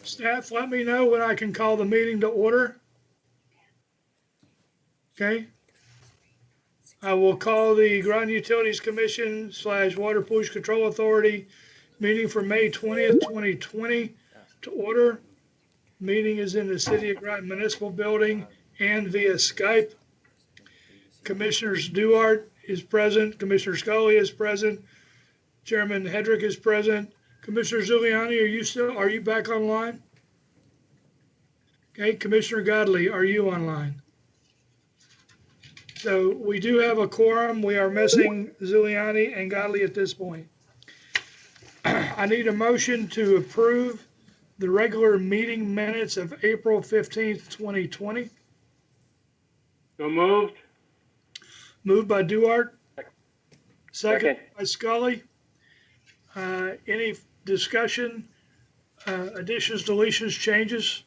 Staff, let me know when I can call the meeting to order. Okay. I will call the Groton Utilities Commission / Water Pollution Control Authority meeting for May 20th, 2020 to order. Meeting is in the City of Groton Municipal Building and via Skype. Commissioners Duarte is present. Commissioner Scully is present. Chairman Hedrick is present. Commissioner Zuliani, are you back online? Okay, Commissioner Godley, are you online? So we do have a quorum. We are missing Zuliani and Godley at this point. I need a motion to approve the regular meeting minutes of April 15th, 2020. So moved. Moved by Duarte. Second by Scully. Any discussion, additions, deletions, changes?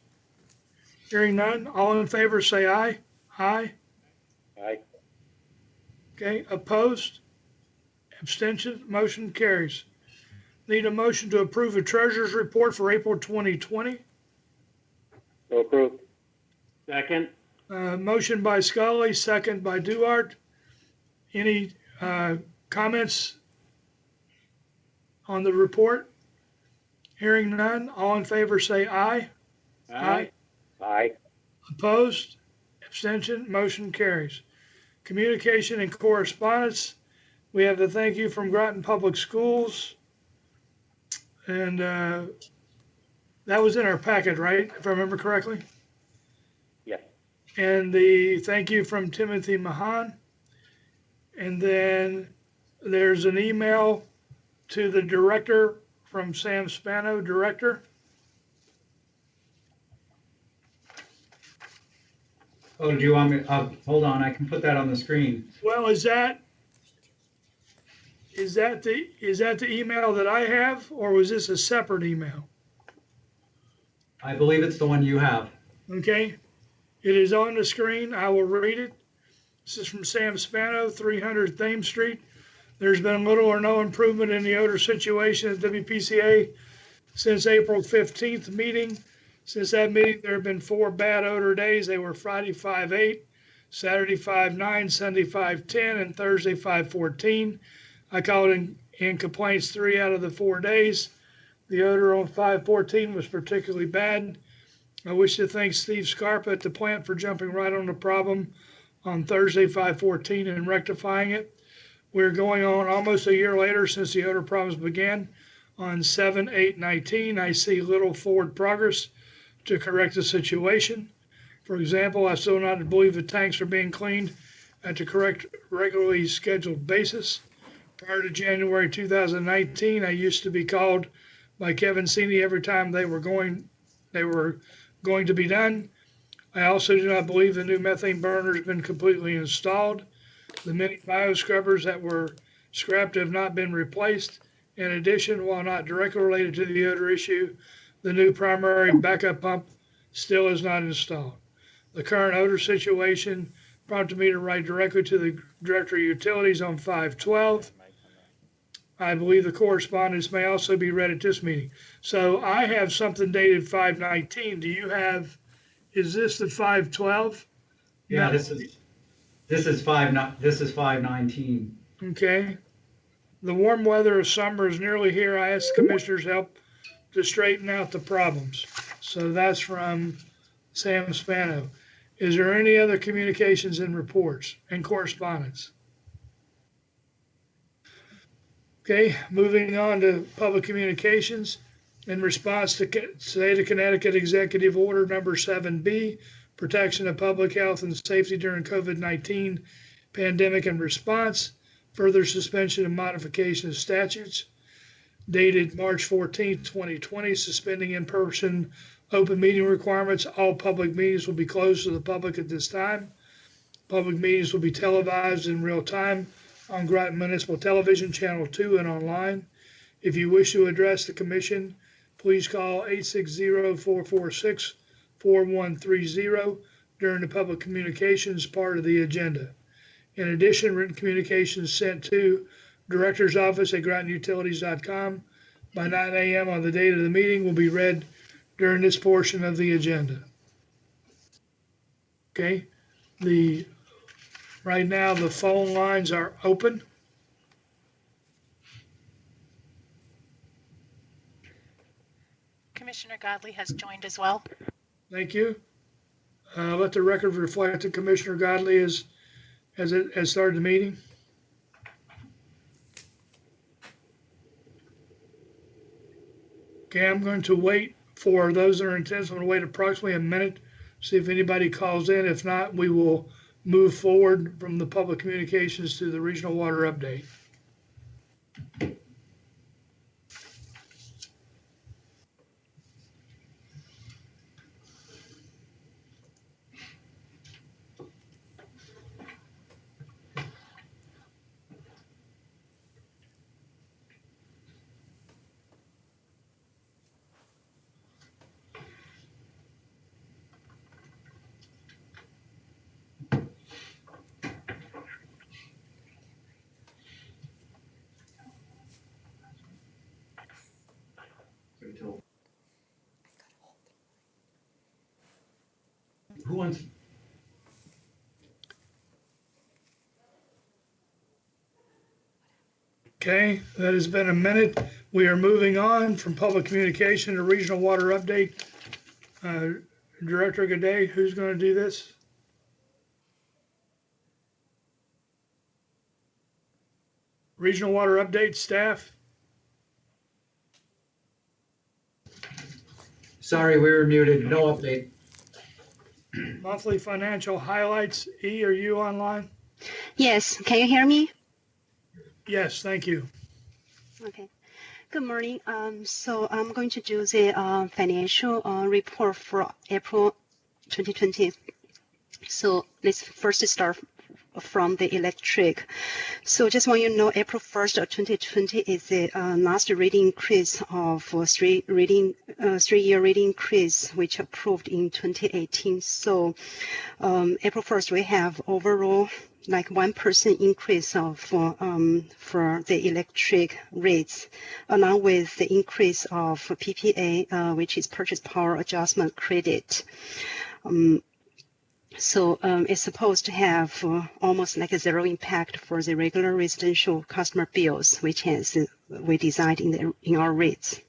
Hearing none. All in favor say aye. Aye. Aye. Okay, opposed? Abstention? Motion carries. Need a motion to approve a treasurer's report for April 2020. So approved. Second. Motion by Scully, second by Duarte. Any comments on the report? Hearing none. All in favor say aye. Aye. Aye. Opposed? Abstention? Motion carries. Communication and correspondence. We have the thank you from Groton Public Schools. And that was in our packet, right? If I remember correctly. Yes. And the thank you from Timothy Mahan. And then there's an email to the director from Sam Spano, director. Oh, do you want me, hold on, I can put that on the screen. Well, is that the email that I have, or was this a separate email? I believe it's the one you have. Okay, it is on the screen. I will read it. This is from Sam Spano, 300 Thames Street. There's been little or no improvement in the odor situation at WPCA since April 15th meeting. Since that meeting, there have been 4 bad odor days. They were Friday 5/8, Saturday 5/9, Sunday 5/10, and Thursday 5/14. I called in complaints 3 out of the 4 days. The odor on 5/14 was particularly bad. I wish to thank Steve Scarpa at the plant for jumping right on the problem on Thursday 5/14 and rectifying it. We're going on almost a year later since the odor problems began. On 7/8/19, I see little forward progress to correct the situation. For example, I still not believe the tanks are being cleaned at the correct regularly scheduled basis. Prior to January 2019, I used to be called by Kevin Sini every time they were going to be done. I also do not believe the new methane burner has been completely installed. The many bioscrubbers that were scrapped have not been replaced. In addition, while not directly related to the odor issue, the new primary backup pump still is not installed. The current odor situation prompted me to write directly to the Director of Utilities on 5/12. I believe the correspondence may also be read at this meeting. So I have something dated 5/19. Do you have, is this the 5/12? Yeah, No. this is 5/19. Okay. The warm weather of summer is nearly here. I asked the commissioners' help to straighten out the problems. So that's from Sam Spano. Is there any other communications and reports and correspondence? Okay, moving on to public communications. In response to State of Connecticut Executive Order number 7B, protection of public health and safety during COVID-19 pandemic and response, further suspension and modification of statutes, dated March 14th, 2020, suspending in-person open meeting requirements. All public meetings will be closed to the public at this time. Public meetings will be televised in real time on Groton Municipal Television, Channel 2, and online. If you wish to address the commission, please call 860-446-4130 during the public communications part of the agenda. In addition, written communications sent to Director's Office at GrotonUtilities.com by 9 a.m. on the date of the meeting will be read during this portion of the agenda. Okay, right now the phone lines are open. Commissioner Godley has joined as well. Thank you. Let the record reflect that Commissioner Godley has started the meeting. Okay, I'm going to wait for those that are intense. I'm going to wait approximately a minute, see if anybody calls in. If not, we will move forward from the public communications to the regional water update. Who wants? Okay, that has been a minute. We are moving on from public communication to regional water update. Director Gaudet, who's going to do this? Regional water update staff? Sorry, we were muted. No update. Monthly financial highlights. E, are you online? Yes, can you hear me? Yes, thank you. Okay. Good morning. So I'm going to do the financial report for April 2020. So let's first start from the electric. So just want you to know, April 1st of 2020 is the last rate increase of three-year rate increase, which approved in 2018. So April 1st, we have overall like 1% increase of for the electric rates, along with the increase of PPA, which is purchase power adjustment credit. So it's supposed to have almost like a zero impact for the regular residential customer bills, which we designed in our rates.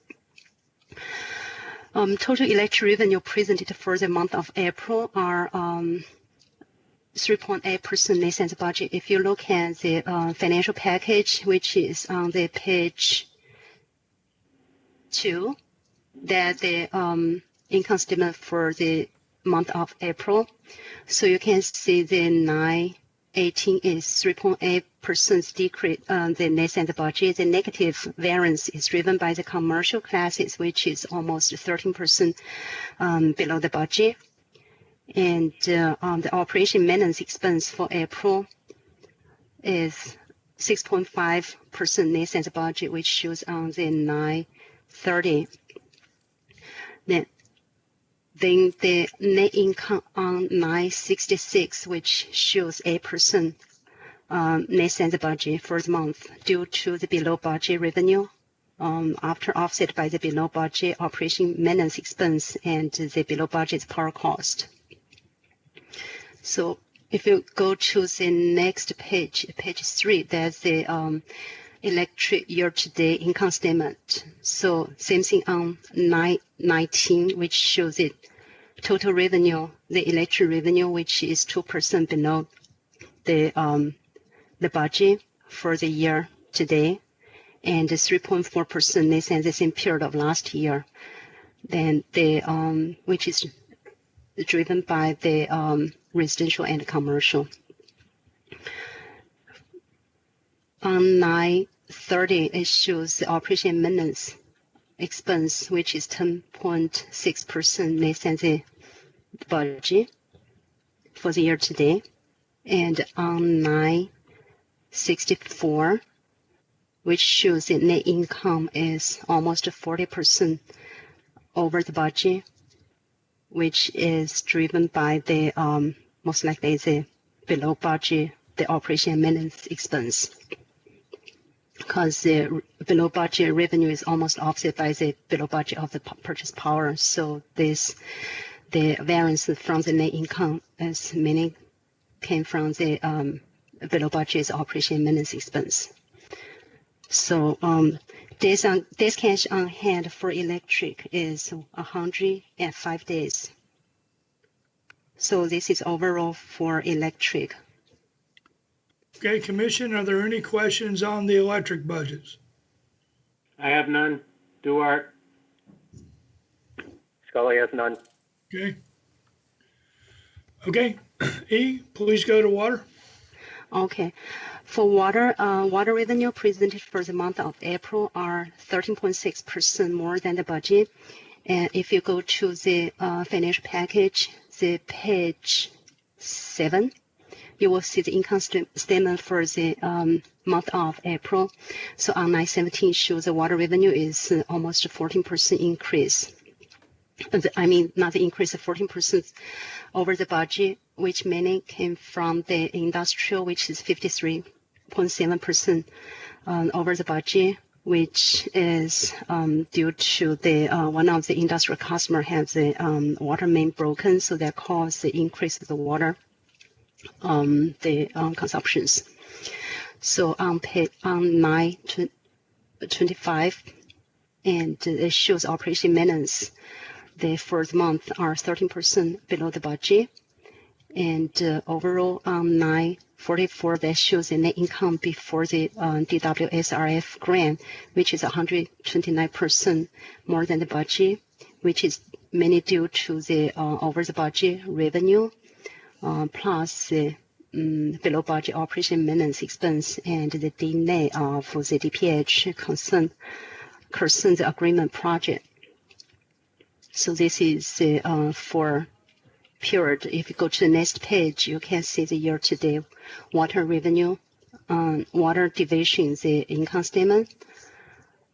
Total electric revenue presented for the month of April are 3.8% less than the budget. If you look at the financial package, which is on the page 2, that the income statement for the month of April. So you can see the 9/18 is 3.8% decrease, the less than the budget. The negative variance is driven by the commercial classes, which is almost 13% below the budget. And the operation maintenance expense for April is 6.5% less than the budget, which shows on the 9/30. Then the net income on 9/66, which shows 8% less than the budget for the month due to the below budget revenue, after offset by the below budget operation maintenance expense and the below budget power cost. So if you go to the next page, page 3, that's the electric year-to-date income statement. So same thing on 9/19, which shows it total revenue, the electric revenue, which is 2% below the budget for the year today, and 3.4% less than the same period of last year. Then the which is driven by the residential and commercial. On 9/30, it shows the operation maintenance expense, which is 10.6% less than the budget for the year today. And on 9/64, which shows the net income is almost 40% over the budget, which is driven by the most likely the below budget, the operation and maintenance expense. because the below budget revenue is almost offset by the below budget of the purchase power. So the variance from the net income is mainly came from the below budget's operation and maintenance expense. So days cash on hand for electric is 105 days. So this is overall for electric. Okay, Commission, are there any questions on the electric budgets? I have none. Duart. Scully has none. Okay. Okay, E, please go to water. Okay. For water, water revenue presented for the month of April are 13.6% more than the budget. And if you go to the financial package, the page 7, you will see the income statement for the month of April. So on 9/17 shows the water revenue is almost a 14% increase. I mean, not the increase of 14% over the budget, which mainly came from the industrial, which is 53.7% over the budget, which is due to the one of the industrial customer has the water main broken, so that caused the increase of the water consumptions. So on 9/25, and it shows operation maintenance. The first month are 13% below the budget, and overall on 9/44 that shows the net income before the DWSRF grant, which is 129% more than the budget, which is mainly due to the over the budget revenue plus the below budget operation maintenance expense and the delay of the DPH concern the agreement project. So this is for period. If you go to the next page, you can see the year-to-date water revenue, water division, the income statement.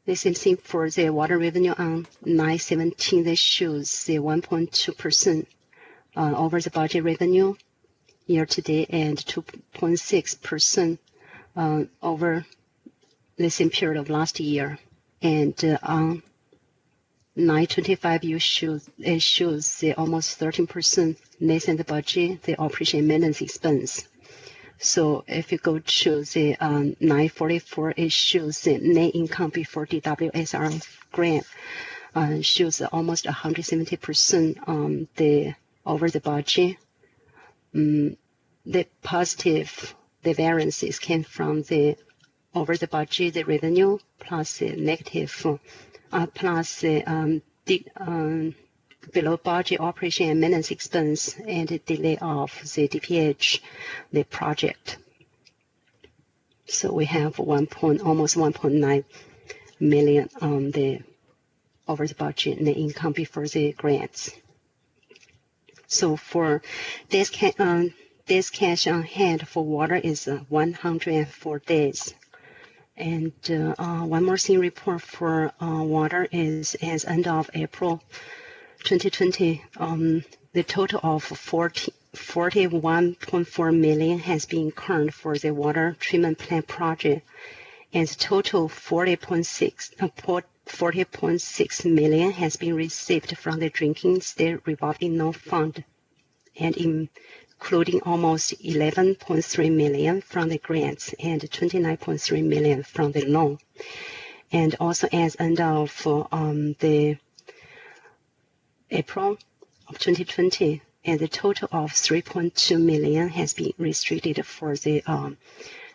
The same thing for the water revenue on 9/17. That shows the 1.2% over the budget revenue year-to-date and 2.6% over the same period of last year. And on 9/25, it shows the almost 13% less than the budget, the operation and maintenance expense. So if you go to the 9/44, it shows the net income before DWSR grant shows almost 170% the over the budget. The positive, the variances came from the over the budget, the revenue, plus the negative, plus the below budget operation and maintenance expense and the delay of the DPH, the project. So we have almost 1.9 million on the over the budget net income before the grants. So for this cash on hand for water is 104 days. And one more thing report for water is as end of April 2020, the total of 41.4 million has been incurred for the water treatment plant project, and the total 40.6 million has been received from the drinking state revolving loan fund, and including almost 11.3 million from the grants and 29.3 million from the loan. And also as end of the April of 2020, and the total of 3.2 million has been restricted for the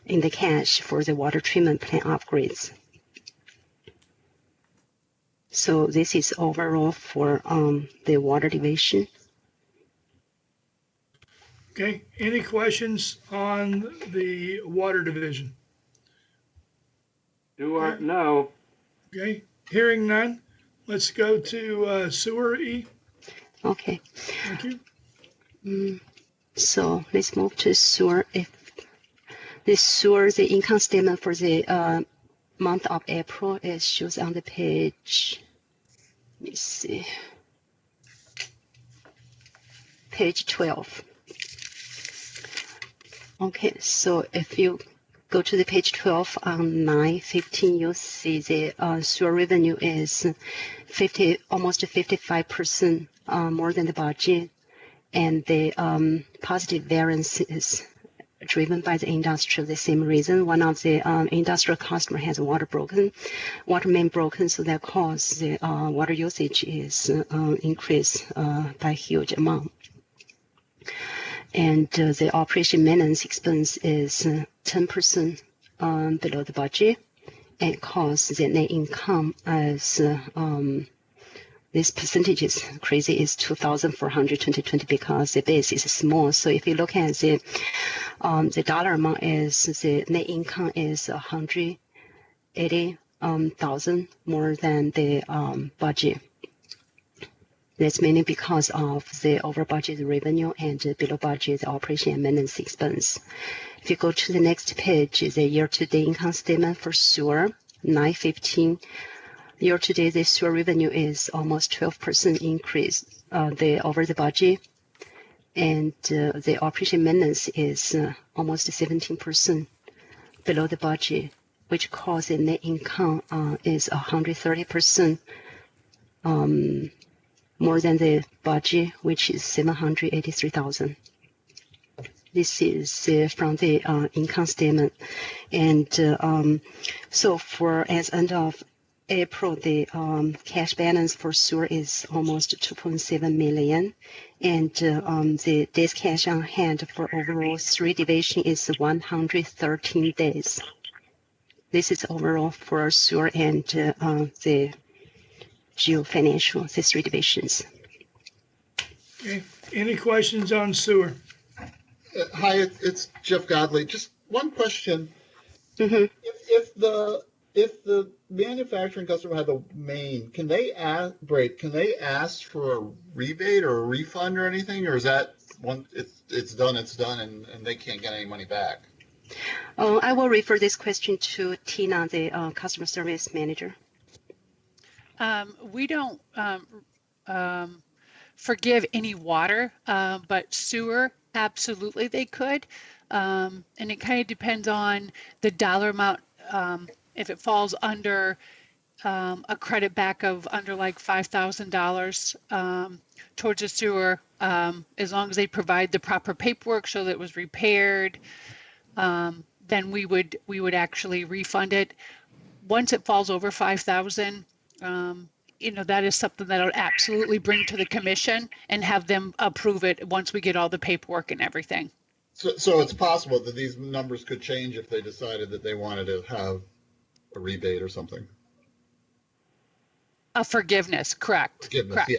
in the cash for the water treatment plant upgrades. So this is overall for the water division. Okay, any questions on the water division? Duart, no. Okay, hearing none, let's go to sewer, E. Okay. Thank you. So let's move to sewer. If the sewer, the income statement for the month of April is shows on the page. Let me see. Page 12. Okay, so if you go to the page 12 on 915, you'll see the sewer revenue is almost 55% more than the budget, and the positive variance is driven by the industry. The same reason, one of the industrial customer has water main broken, so that caused the water usage is increased by a huge amount. And the operation maintenance expense is 10% below the budget, and caused the net income as this percentage is crazy, is 2,400 2020 because the base is small. So if you look at the dollar amount, is the net income is 180,000 more than the budget. That's mainly because of the over budget revenue and below budget operation and maintenance expense. If you go to the next page, the year-to-date income statement for sewer, 915. Year-to-date, the sewer revenue is almost 12% increase over the budget, and the operation maintenance is almost 17% below the budget, which caused the net income is 130% more than the budget, which is 783,000. This is from the income statement, and so for as end of April, the cash balance for sewer is almost 2.7 million, and the days cash on hand for overall three division is 113 days. This is overall for sewer and the geofinancial, the three divisions. Okay, any questions on sewer? Hi, it's Jeff Godley. Just one question. Mm-hmm. If the manufacturing customer had the main, can they ask for a rebate or a refund or anything, or is that one it's done and they can't get any money back? I will refer this question to Tina, the customer service manager. We don't forgive any water, but sewer, absolutely they could. And it kind of depends on the dollar amount. If it falls under a credit back of under like $5,000 towards a sewer, as long as they provide the proper paperwork so that it was repaired, then we would actually refund it. Once it falls over 5,000, that is something that I'll absolutely bring to the commission and have them approve it once we get all the paperwork and everything. So it's possible that these numbers could change if they decided that they wanted to have a rebate or something. A forgiveness, correct? Forgiveness, correct.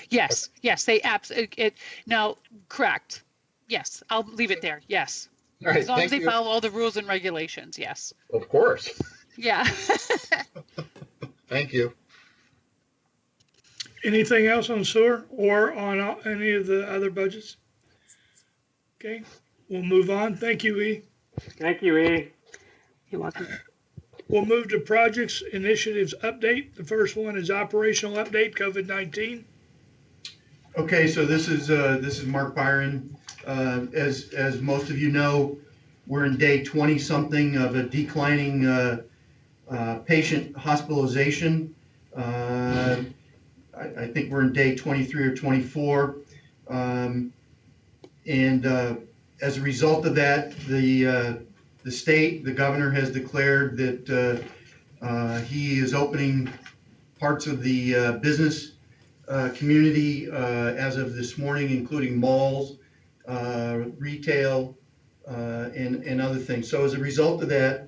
Yes. They no, correct. Yes, I'll leave it there. Yes. All right, As long as they thank you. follow all the rules and regulations. Yes. Of course. Yeah. Thank you. Anything else on sewer or on any of the other budgets? Okay, we'll move on. Thank you, E. Thank you, E. You're welcome. We'll move to projects initiatives update. The first one is operational update, COVID-19. Okay, so this is Mark Byron. As most of you know, we're in day 20 something of a declining patient hospitalization. I think we're in day 23 or 24. And as a result of that, the state, the governor has declared that he is opening parts of the business community as of this morning, including malls, retail, and other things. So as a result of that,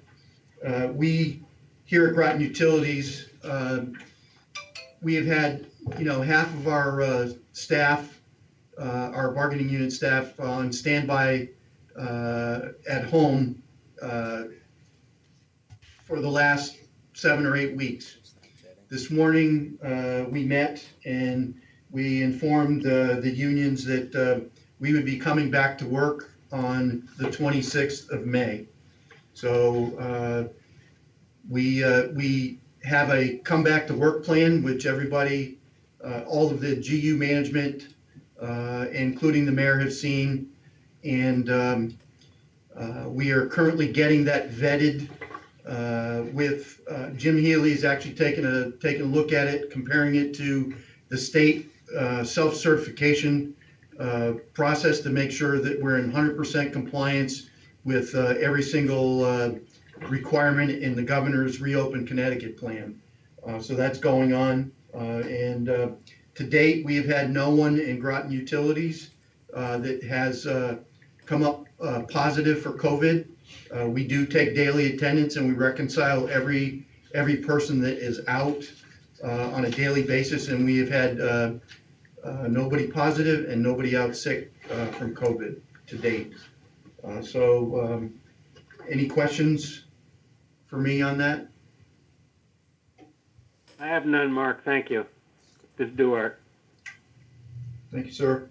we here at Groton Utilities, we have had, half of our staff, our bargaining unit staff on standby at home for the last 7 or 8 weeks. This morning, we met and we informed the unions that we would be coming back to work on the 26th of May. So we have a come back to work plan, which everybody, all of the GU management, including the mayor, have seen. And We are currently getting that vetted with Jim Healy's actually taking a look at it, comparing it to the state self-certification process to make sure that we're in 100% compliance with every single requirement in the governor's Reopen Connecticut plan. So that's going on. And to date, we have had no one in Groton Utilities that has come up positive for COVID. We do take daily attendance and we reconcile every person that is out on a daily basis, and we have had nobody positive and nobody out sick from COVID to date. So any questions for me on that? I have none, Mark. Thank you. This is Duart. Thank you, sir.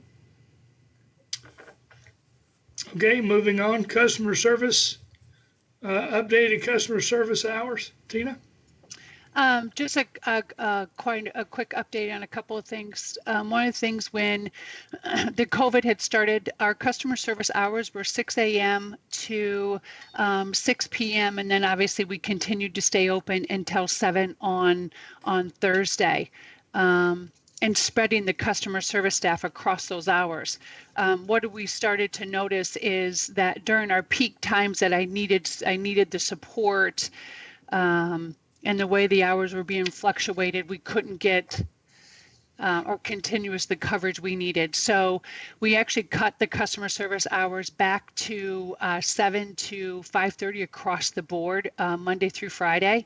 Okay, moving on, customer service, updated customer service hours. Tina? Just quite a quick update on a couple of things. One of the things when the COVID had started, our customer service hours were 6 a.m. to 6 p.m. And then obviously we continued to stay open until 7 on Thursday. And spreading the customer service staff across those hours. What we started to notice is that during our peak times that I needed the support, and the way the hours were being fluctuated, we couldn't get or continuous the coverage we needed. So we actually cut the customer service hours back to 7 to 5:30 across the board, Monday through Friday.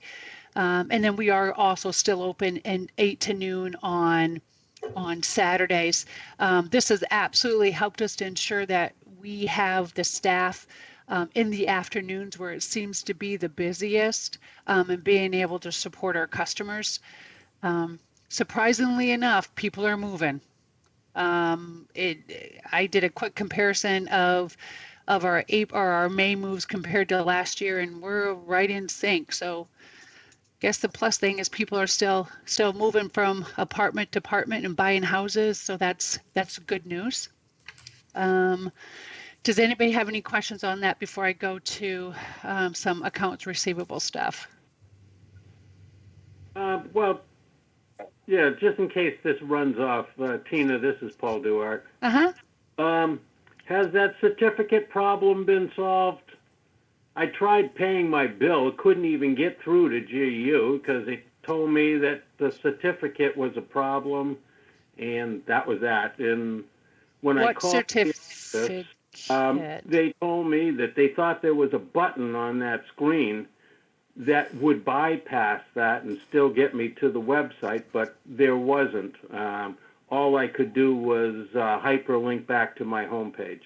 And then we are also still open in 8 to noon on Saturdays. This has absolutely helped us to ensure that we have the staff in the afternoons where it seems to be the busiest, and being able to support our customers. Surprisingly enough, people are moving. I did a quick comparison of our May moves compared to last year, and we're right in sync. So I guess the plus thing is people are still moving from apartment to apartment and buying houses. So that's good news. Does anybody have any questions on that before I go to some accounts receivable stuff? Well, yeah, just in case this runs off, Tina, this is Paul Duart. Has that certificate problem been solved? I tried paying my bill, couldn't even get through to GU because it told me that the certificate was a problem, and that was that. And when I called certificate? they told me that they thought there was a button on that screen that would bypass that and still get me to the website, but there wasn't. All I could do was hyperlink back to my homepage.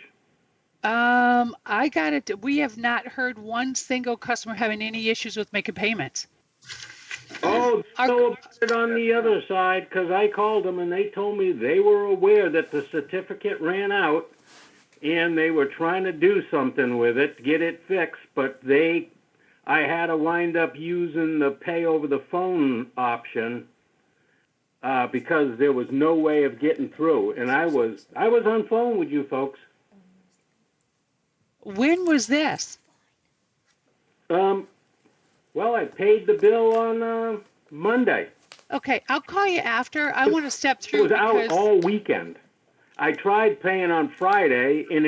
I got it. We have not heard one single customer having any issues with making payments. Oh, so about it on the other side, because I called them and they told me they were aware that the certificate ran out and they were trying to do something with it, get it fixed, but I had to wind up using the pay over the phone option because there was no way of getting through. And I was on phone with you folks. When was this? Well, I paid the bill on Monday. Okay, I'll call you after. I want to step It through was out all weekend. I tried paying on Friday, and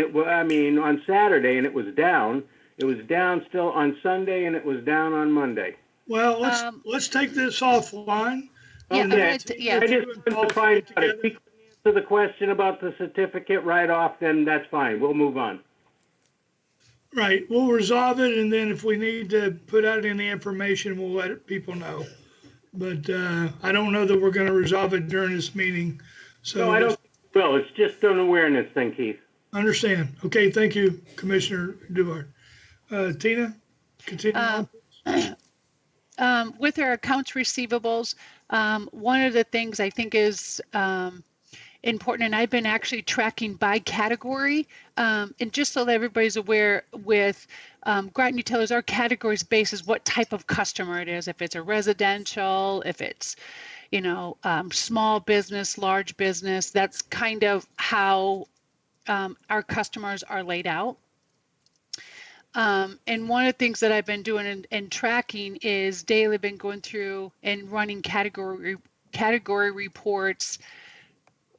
on Saturday, and it was down. It was down still on Sunday, and it was down on Monday. Well, let's take this offline. Yeah, I just wanted to find out if we can answer the question about the certificate right off, then that's fine. We'll move on. Right, we'll resolve it, and then if we need to put out any information, we'll let people know. But I don't know that we're going to resolve it during this meeting. So No, I don't think we will. It's just an awareness thing, Keith. Understand. Okay, thank you, Commissioner Duarte. Tina, continue on. With our accounts receivables, one of the things I think is important, and I've been actually tracking by category, and just so that everybody's aware, with Groton Utilities, our categories basis what type of customer it is, if it's a residential, if it's small business, large business. That's kind of how our customers are laid out. And one of the things that I've been doing and tracking is daily been going through and running category reports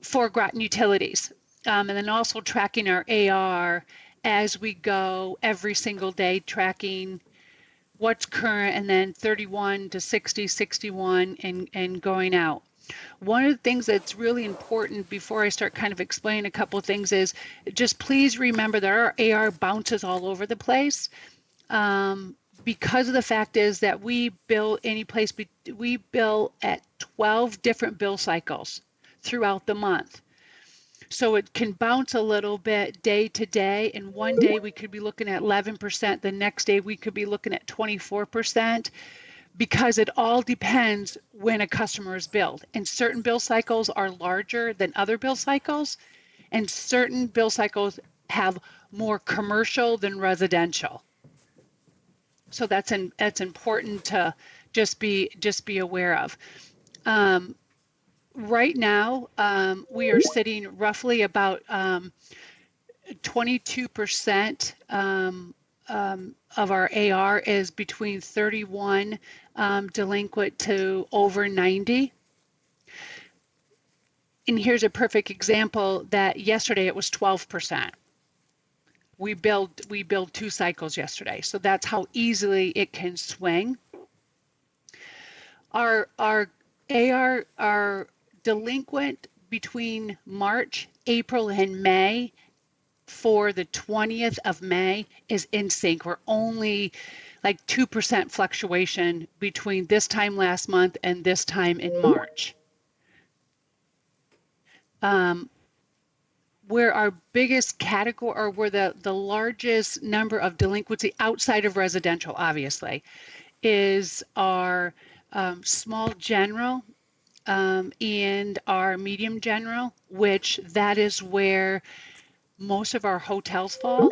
for Groton Utilities. And then also tracking our AR as we go every single day, tracking what's current and then 31 to 60, 61 and going out. One of the things that's really important before I start kind of explaining a couple of things is just please remember that our AR bounces all over the place. Because of the fact is that we bill we bill at 12 different bill cycles throughout the month. So it can bounce a little bit day to day. And one day we could be looking at 11%. The next day we could be looking at 24%, because it all depends when a customer is billed. And certain bill cycles are larger than other bill cycles, and certain bill cycles have more commercial than residential. So that's important to just be aware of. Right now, we are sitting roughly about 22% of our AR is between 31 delinquent to over 90. And here's a perfect example that yesterday it was 12%. We billed 2 cycles yesterday, so that's how easily it can swing. Our AR, our delinquent between March, April, and May for the 20th of May is in sync. We're only like 2% fluctuation between this time last month and this time in March. Where our biggest category, or where the largest number of delinquency outside of residential, obviously, is our small general and our medium general, which that is where most of our hotels fall.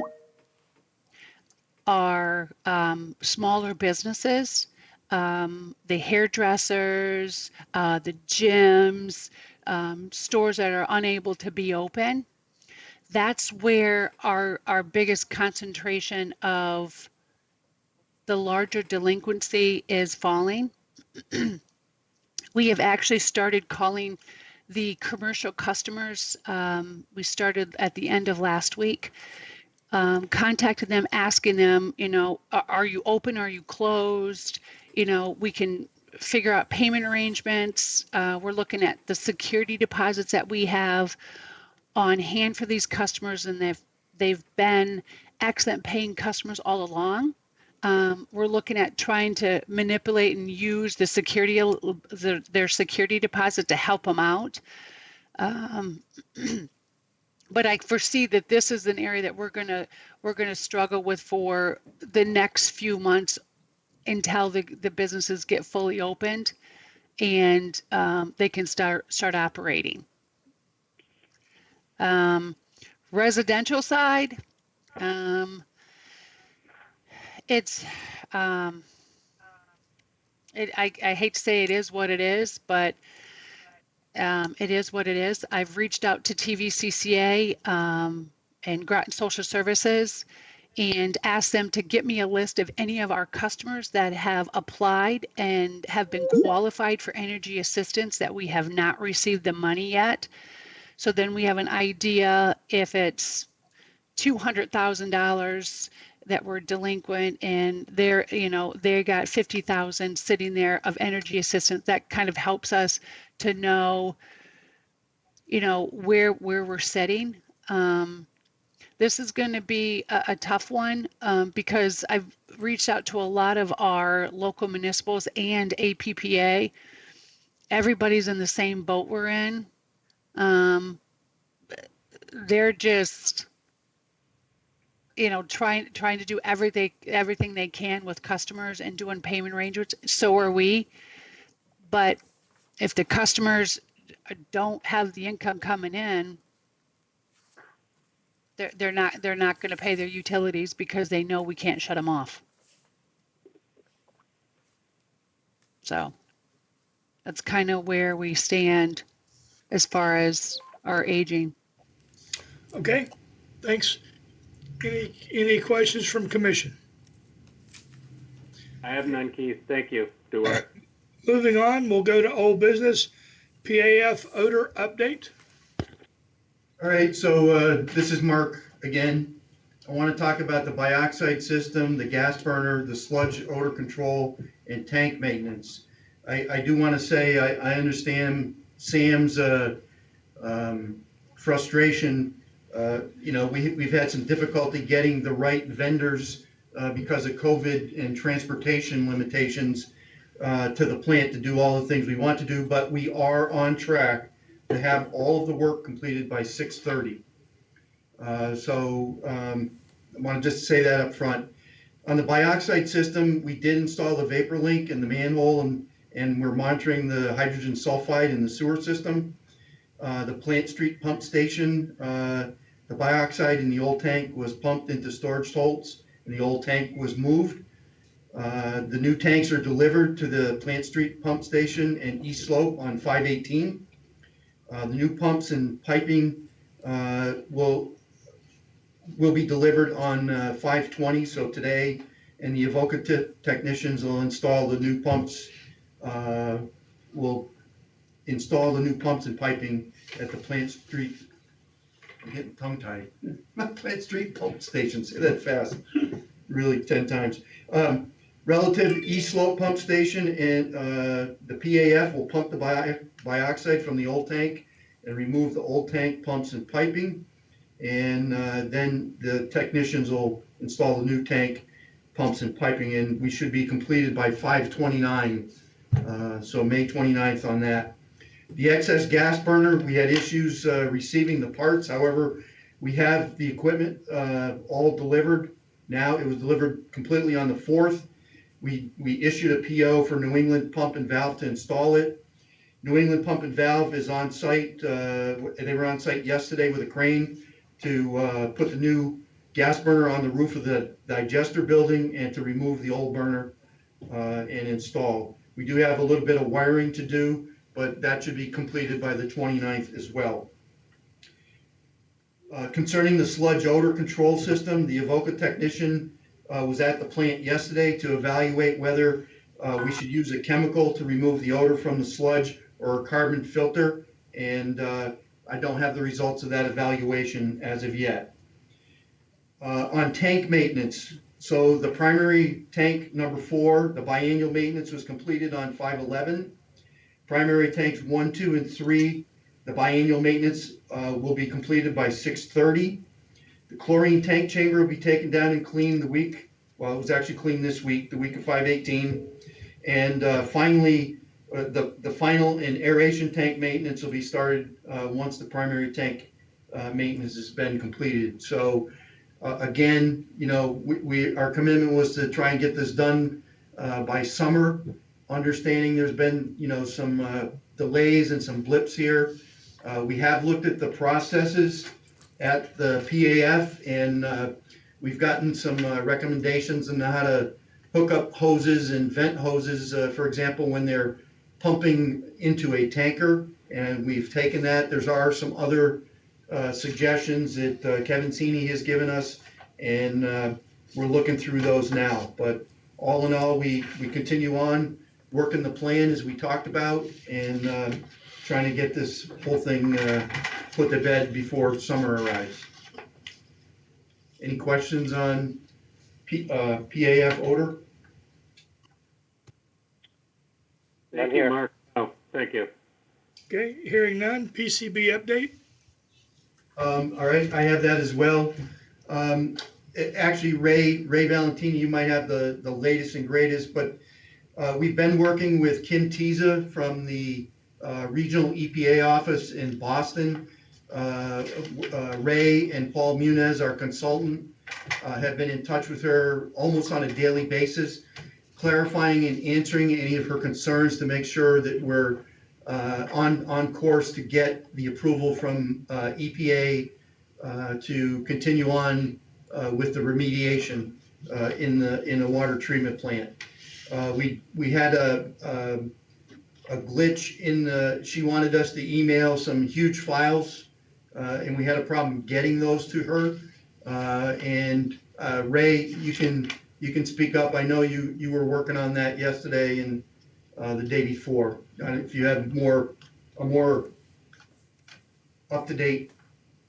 Our smaller businesses, the hairdressers, the gyms, stores that are unable to be open. That's where our biggest concentration of the larger delinquency is falling. We have actually started calling the commercial customers. We started at the end of last week, contacted them, asking them, are you open? Are you closed? We can figure out payment arrangements. We're looking at the security deposits that we have on hand for these customers, and they've been excellent paying customers all along. We're looking at trying to manipulate and use their security deposit to help them out. But I foresee that this is an area that we're gonna struggle with for the next few months until the businesses get fully opened and they can start operating. Residential side, it's I hate to say it is what it is, but it is what it is. I've reached out to TVCCA and Groton Social Services and asked them to get me a list of any of our customers that have applied and have been qualified for energy assistance that we have not received the money yet. So then we have an idea if it's $200,000 that were delinquent and they got 50,000 sitting there of energy assistance. That kind of helps us to know, where we're sitting. This is going to be a tough one because I've reached out to a lot of our local municipals and APPA. Everybody's in the same boat we're in. They're just, trying to do everything they can with customers and doing payment arrangements. So are we. But if the customers don't have the income coming in, they're not going to pay their utilities because they know we can't shut them off. So that's kind of where we stand as far as our aging. Okay, thanks. Any questions from commission? I have none, Keith. Thank you. Stuart. Moving on, we'll go to old business, PAF odor update. All right, so this is Mark again. I want to talk about the bioxide system, the gas burner, the sludge odor control, and tank maintenance. I do want to say I understand Sam's frustration. We've had some difficulty getting the right vendors because of COVID and transportation limitations to the plant to do all the things we want to do, but we are on track to have all of the work completed by 6:30. I want to just say that up front. On the bioxide system, we did install the vapor link in the manhole, and we're monitoring the hydrogen sulfide in the sewer system. The Plant Street pump station, the bioxide in the old tank was pumped into storage holds, and the old tank was moved. The new tanks are delivered to the Plant Street pump station and East Slope on 5/18. The new pumps and piping will be delivered on 5/20, so today, and the Evoca technicians will install the new pumps, will install the new pumps and piping at the Plant Street, I'm getting tongue-tied, not Plant Street pump station, say that fast, really 10 times. Relative East Slope pump station, and the PAF will pump the bioxide from the old tank and remove the old tank pumps and piping. And then the technicians will install the new tank pumps and piping, and we should be completed by 5/29, so May 29th on that. The excess gas burner, we had issues receiving the parts. However, we have the equipment all delivered. Now it was delivered completely on the 4th. We issued a PO for New England Pump and Valve to install it. New England Pump and Valve is on site. They were on site yesterday with a crane to put the new gas burner on the roof of the digester building and to remove the old burner and install. We do have a little bit of wiring to do, but that should be completed by the 29th as well. Concerning the sludge odor control system, the Evoca technician was at the plant yesterday to evaluate whether we should use a chemical to remove the odor from the sludge or a carbon filter, and I don't have the results of that evaluation as of yet. On tank maintenance, so the primary tank number 4, the biannual maintenance was completed on 5/11. Primary tanks 1, 2, and 3, the biannual maintenance will be completed by 6:30. The chlorine tank chamber will be taken down and cleaned the week, well, it was actually cleaned this week, the week of 5/18. And finally, the final and aeration tank maintenance will be started once the primary tank maintenance has been completed. So again, our commitment was to try and get this done by summer, understanding there's been, some delays and some blips here. We have looked at the processes at the PAF, and we've gotten some recommendations on how to hook up hoses and vent hoses, for example, when they're pumping into a tanker, and we've taken that. There are some other suggestions that Kevin Sini has given us, and we're looking through those now. But all in all, we continue on working the plan as we talked about, and trying to get this whole thing put to bed before summer arrives. Any questions on PAF odor? Thank you, Mark. Oh, thank you. Okay, hearing none. PCB update. All right, I have that as well. Actually, Ray Valentini, you might have the latest and greatest, but we've been working with Kim Tiza from the regional EPA office in Boston. Ray and Paul Muniz, our consultant, have been in touch with her almost on a daily basis, clarifying and answering any of her concerns to make sure that we're on course to get the approval from EPA to continue on with the remediation in the water treatment plant. We had a glitch in she wanted us to email some huge files, and we had a problem getting those to her. And Ray, you can speak up. I know you were working on that yesterday and the day before. If you have a more up-to-date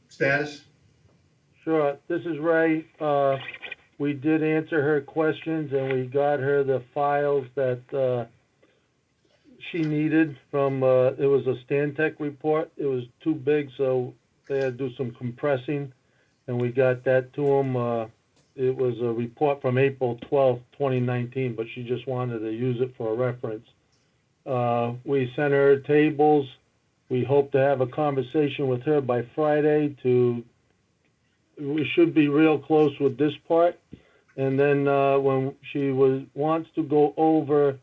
status. Sure, this is Ray. We did answer her questions and we got her the files that she needed from, it was a Stantec report. It was too big, so they had to do some compressing, and we got that to them. It was a report from April 12th, 2019, but she just wanted to use it for a reference. We sent her tables. We hope to have a conversation with her by Friday we should be real close with this part. And then when she wants to go over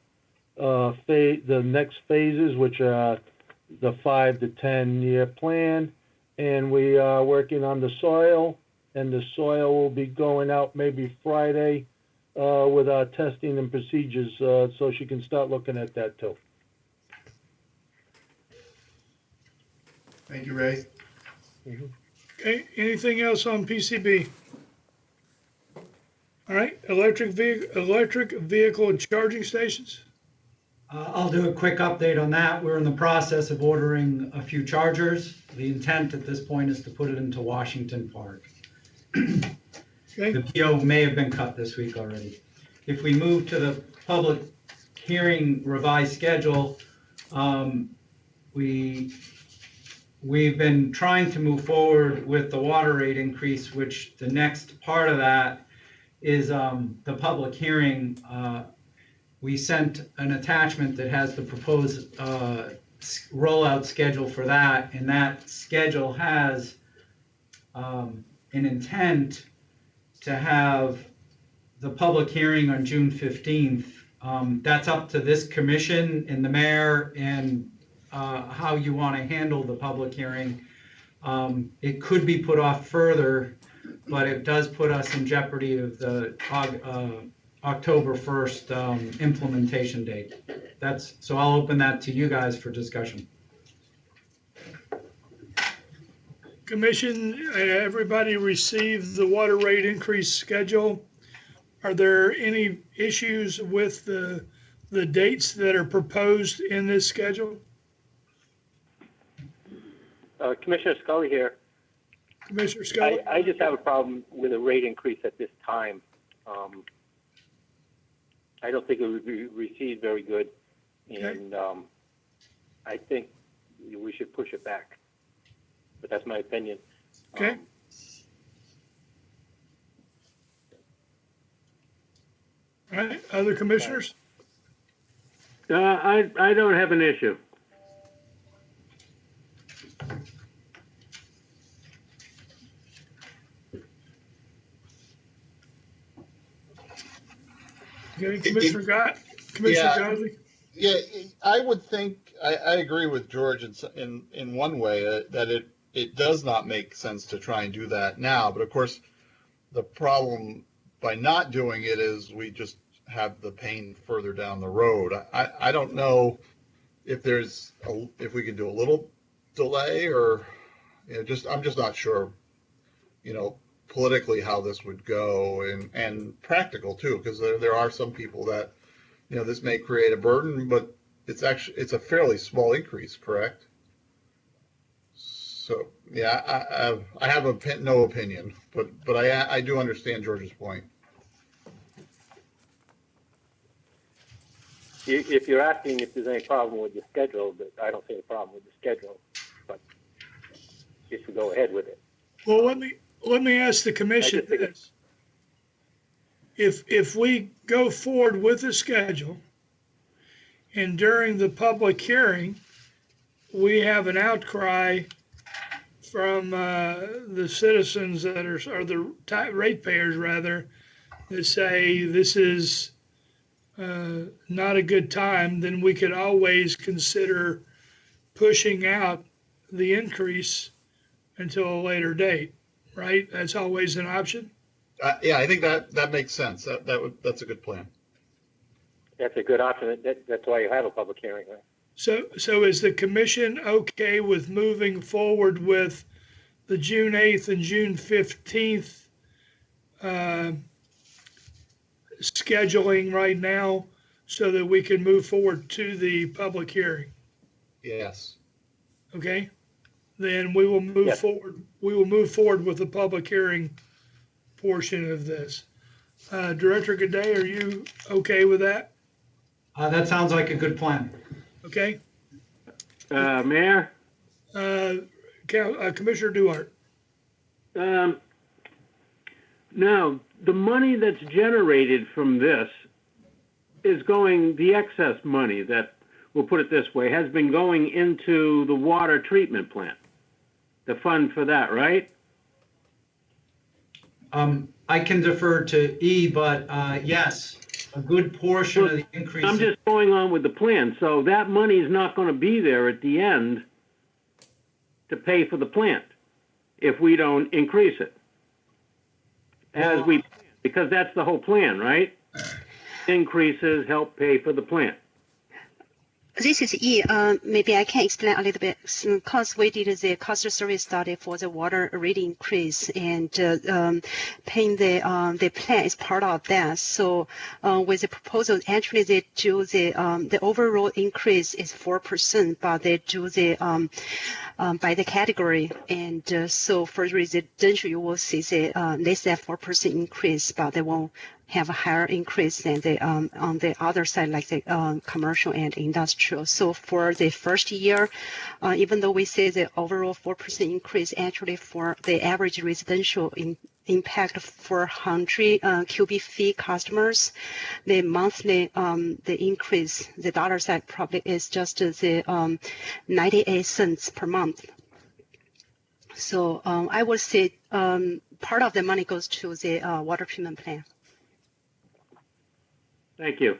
the next phases, which are the 5 to 10 year plan, and we are working on the soil, and the soil will be going out maybe Friday with our testing and procedures, so she can start looking at that too. Thank you, Ray. Okay, anything else on PCB? All right, electric vehicle charging stations? I'll do a quick update on that. We're in the process of ordering a few chargers. The intent at this point is to put it into Washington Park. Okay, The PO may have been cut this week already. If we move to the public hearing revised schedule, we've been trying to move forward with the water rate increase, which the next part of that is the public hearing. We sent an attachment that has the proposed rollout schedule for that, and that schedule has an intent to have the public hearing on June 15th. That's up to this commission and the mayor and how you want to handle the public hearing. It could be put off further, but it does put us in jeopardy of the October 1st implementation date. So I'll open that to you guys for discussion. Commission, everybody received the water rate increase schedule. Are there any issues with the dates that are proposed in this schedule? Commissioner Scully here. Commissioner Scott? I just have a problem with a rate increase at this time. I don't think it would be received very good, and I think we should push it back. But that's my opinion. Okay. All right, other commissioners? I don't have an issue. Okay, Commissioner Gott? Commissioner Yeah. Godley? Yeah, I would think, I agree with George in one way that it does not make sense to try and do that now. But of course, the problem by not doing it is we just have the pain further down the road. I don't know if if we can do a little delay or, I'm just not sure, politically how this would go and practical too, because there are some people that, this may create a burden, but it's a fairly small increase, correct? So, yeah, I have no opinion, but I do understand George's point. If you're asking if there's any problem with the schedule, I don't see any problem with the schedule, but just to go ahead with it. Well, let me ask the commission this. If we go forward with the schedule and during the public hearing, we have an outcry from the citizens that or the ratepayers rather, that say this is not a good time, then we could always consider pushing out the increase until a later date, right? That's always an option. Yeah, I think that makes sense. That's a good plan. That's a good option. That's why you have a public hearing, right? So is the commission okay with moving forward with the June 8th and June 15th uh, scheduling right now so that we can move forward to the public hearing? Yes. Okay? Then we will move Yes. forward. We will move forward with the public hearing portion of this. Director G'day, are you okay with that? That sounds like a good plan. Okay? Mayor, Commissioner Duarte. now, the money that's generated from this is going, the excess money that, we'll put it this way, has been going into the water treatment plant. The fund for that, right? I can defer to E, but yes, a good portion of the increase. I'm just going on with the plan. So that money is not going to be there at the end to pay for the plant if we don't increase it. Because that's the whole plan, right? Increases help pay for the plant. This is E. Maybe I can explain a little bit. Because we did the cost of service study for the water rate increase, and paying the plan is part of that. So with the proposal, actually they do the overall increase is 4%, but they do the by the category. And so for residential, you will see the less than 4% increase, but they won't have a higher increase than the on the other side, like the commercial and industrial. So for the first year, even though we say the overall 4% increase, actually for the average residential impact 400 cubic feet customers, the monthly the increase, the dollar side probably is just the 98 cents per month. So I would say part of the money goes to the water treatment plant. Thank you.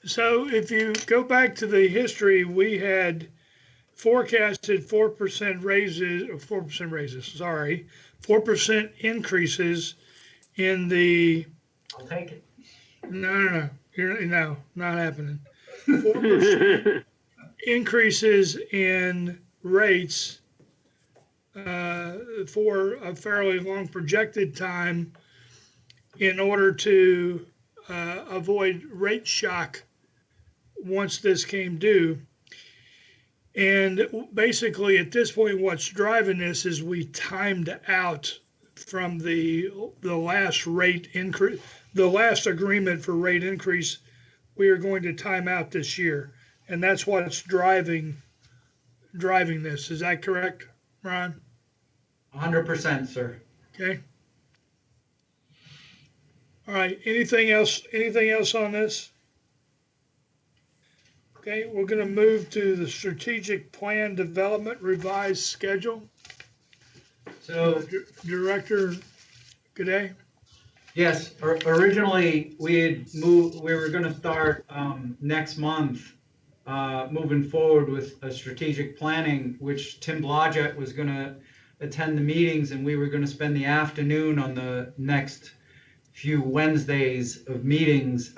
So if you go back to the history, we had forecasted 4% raises, 4% increases in the, I'll take it. no, not happening. 4% increases in rates for a fairly long projected time in order to avoid rate shock once this came due. And basically at this point, what's driving this is we timed out from the last rate increase, the last agreement for rate increase, we are going to time out this year. And that's what's driving this. Is that correct, Ron? 100%, sir. Okay. All right, anything else on this? Okay, we're gonna move to the strategic plan development revised schedule. So, Director, good day. yes, originally we were going to start next month moving forward with a strategic planning, which Tim Blodgett was going to attend the meetings, and we were going to spend the afternoon on the next few Wednesdays of meetings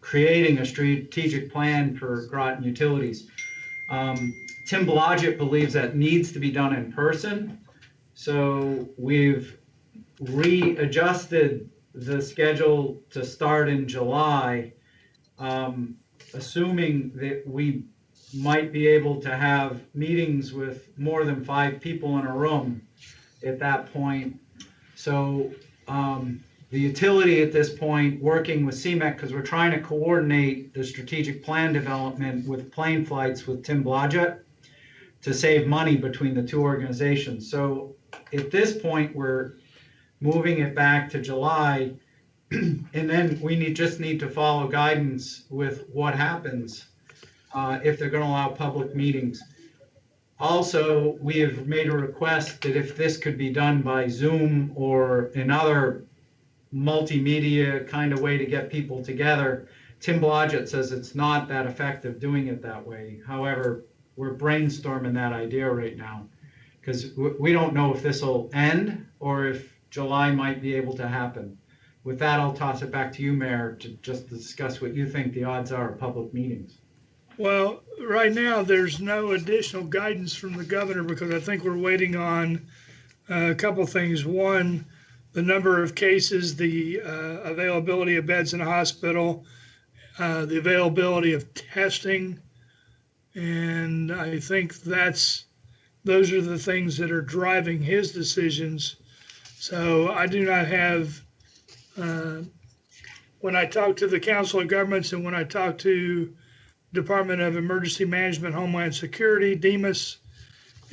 creating a strategic plan for Groton Utilities. Tim Blodgett believes that needs to be done in person, so we've readjusted the schedule to start in July, assuming that we might be able to have meetings with more than 5 people in a room at that point. So the utility at this point, working with CMEC, because we're trying to coordinate the strategic plan development with plane flights with Tim Blodgett to save money between the two organizations. So at this point, we're moving it back to July, and then we just need to follow guidance with what happens if they're going to allow public meetings. Also, we have made a request that if this could be done by Zoom or another multimedia kind of way to get people together. Tim Blodgett says it's not that effective doing it that way. However, we're brainstorming that idea right now because we don't know if this will end or if July might be able to happen. With that, I'll toss it back to you, Mayor, to just discuss what you think the odds are of public meetings. Well, right now, there's no additional guidance from the governor because I think we're waiting on a couple things. One, the number of cases, the availability of beds in the hospital, the availability of testing. And I think those are the things that are driving his decisions. So I do not have, when I talk to the Council of Governments and when I talk to Department of Emergency Management, Homeland Security, DEMAS,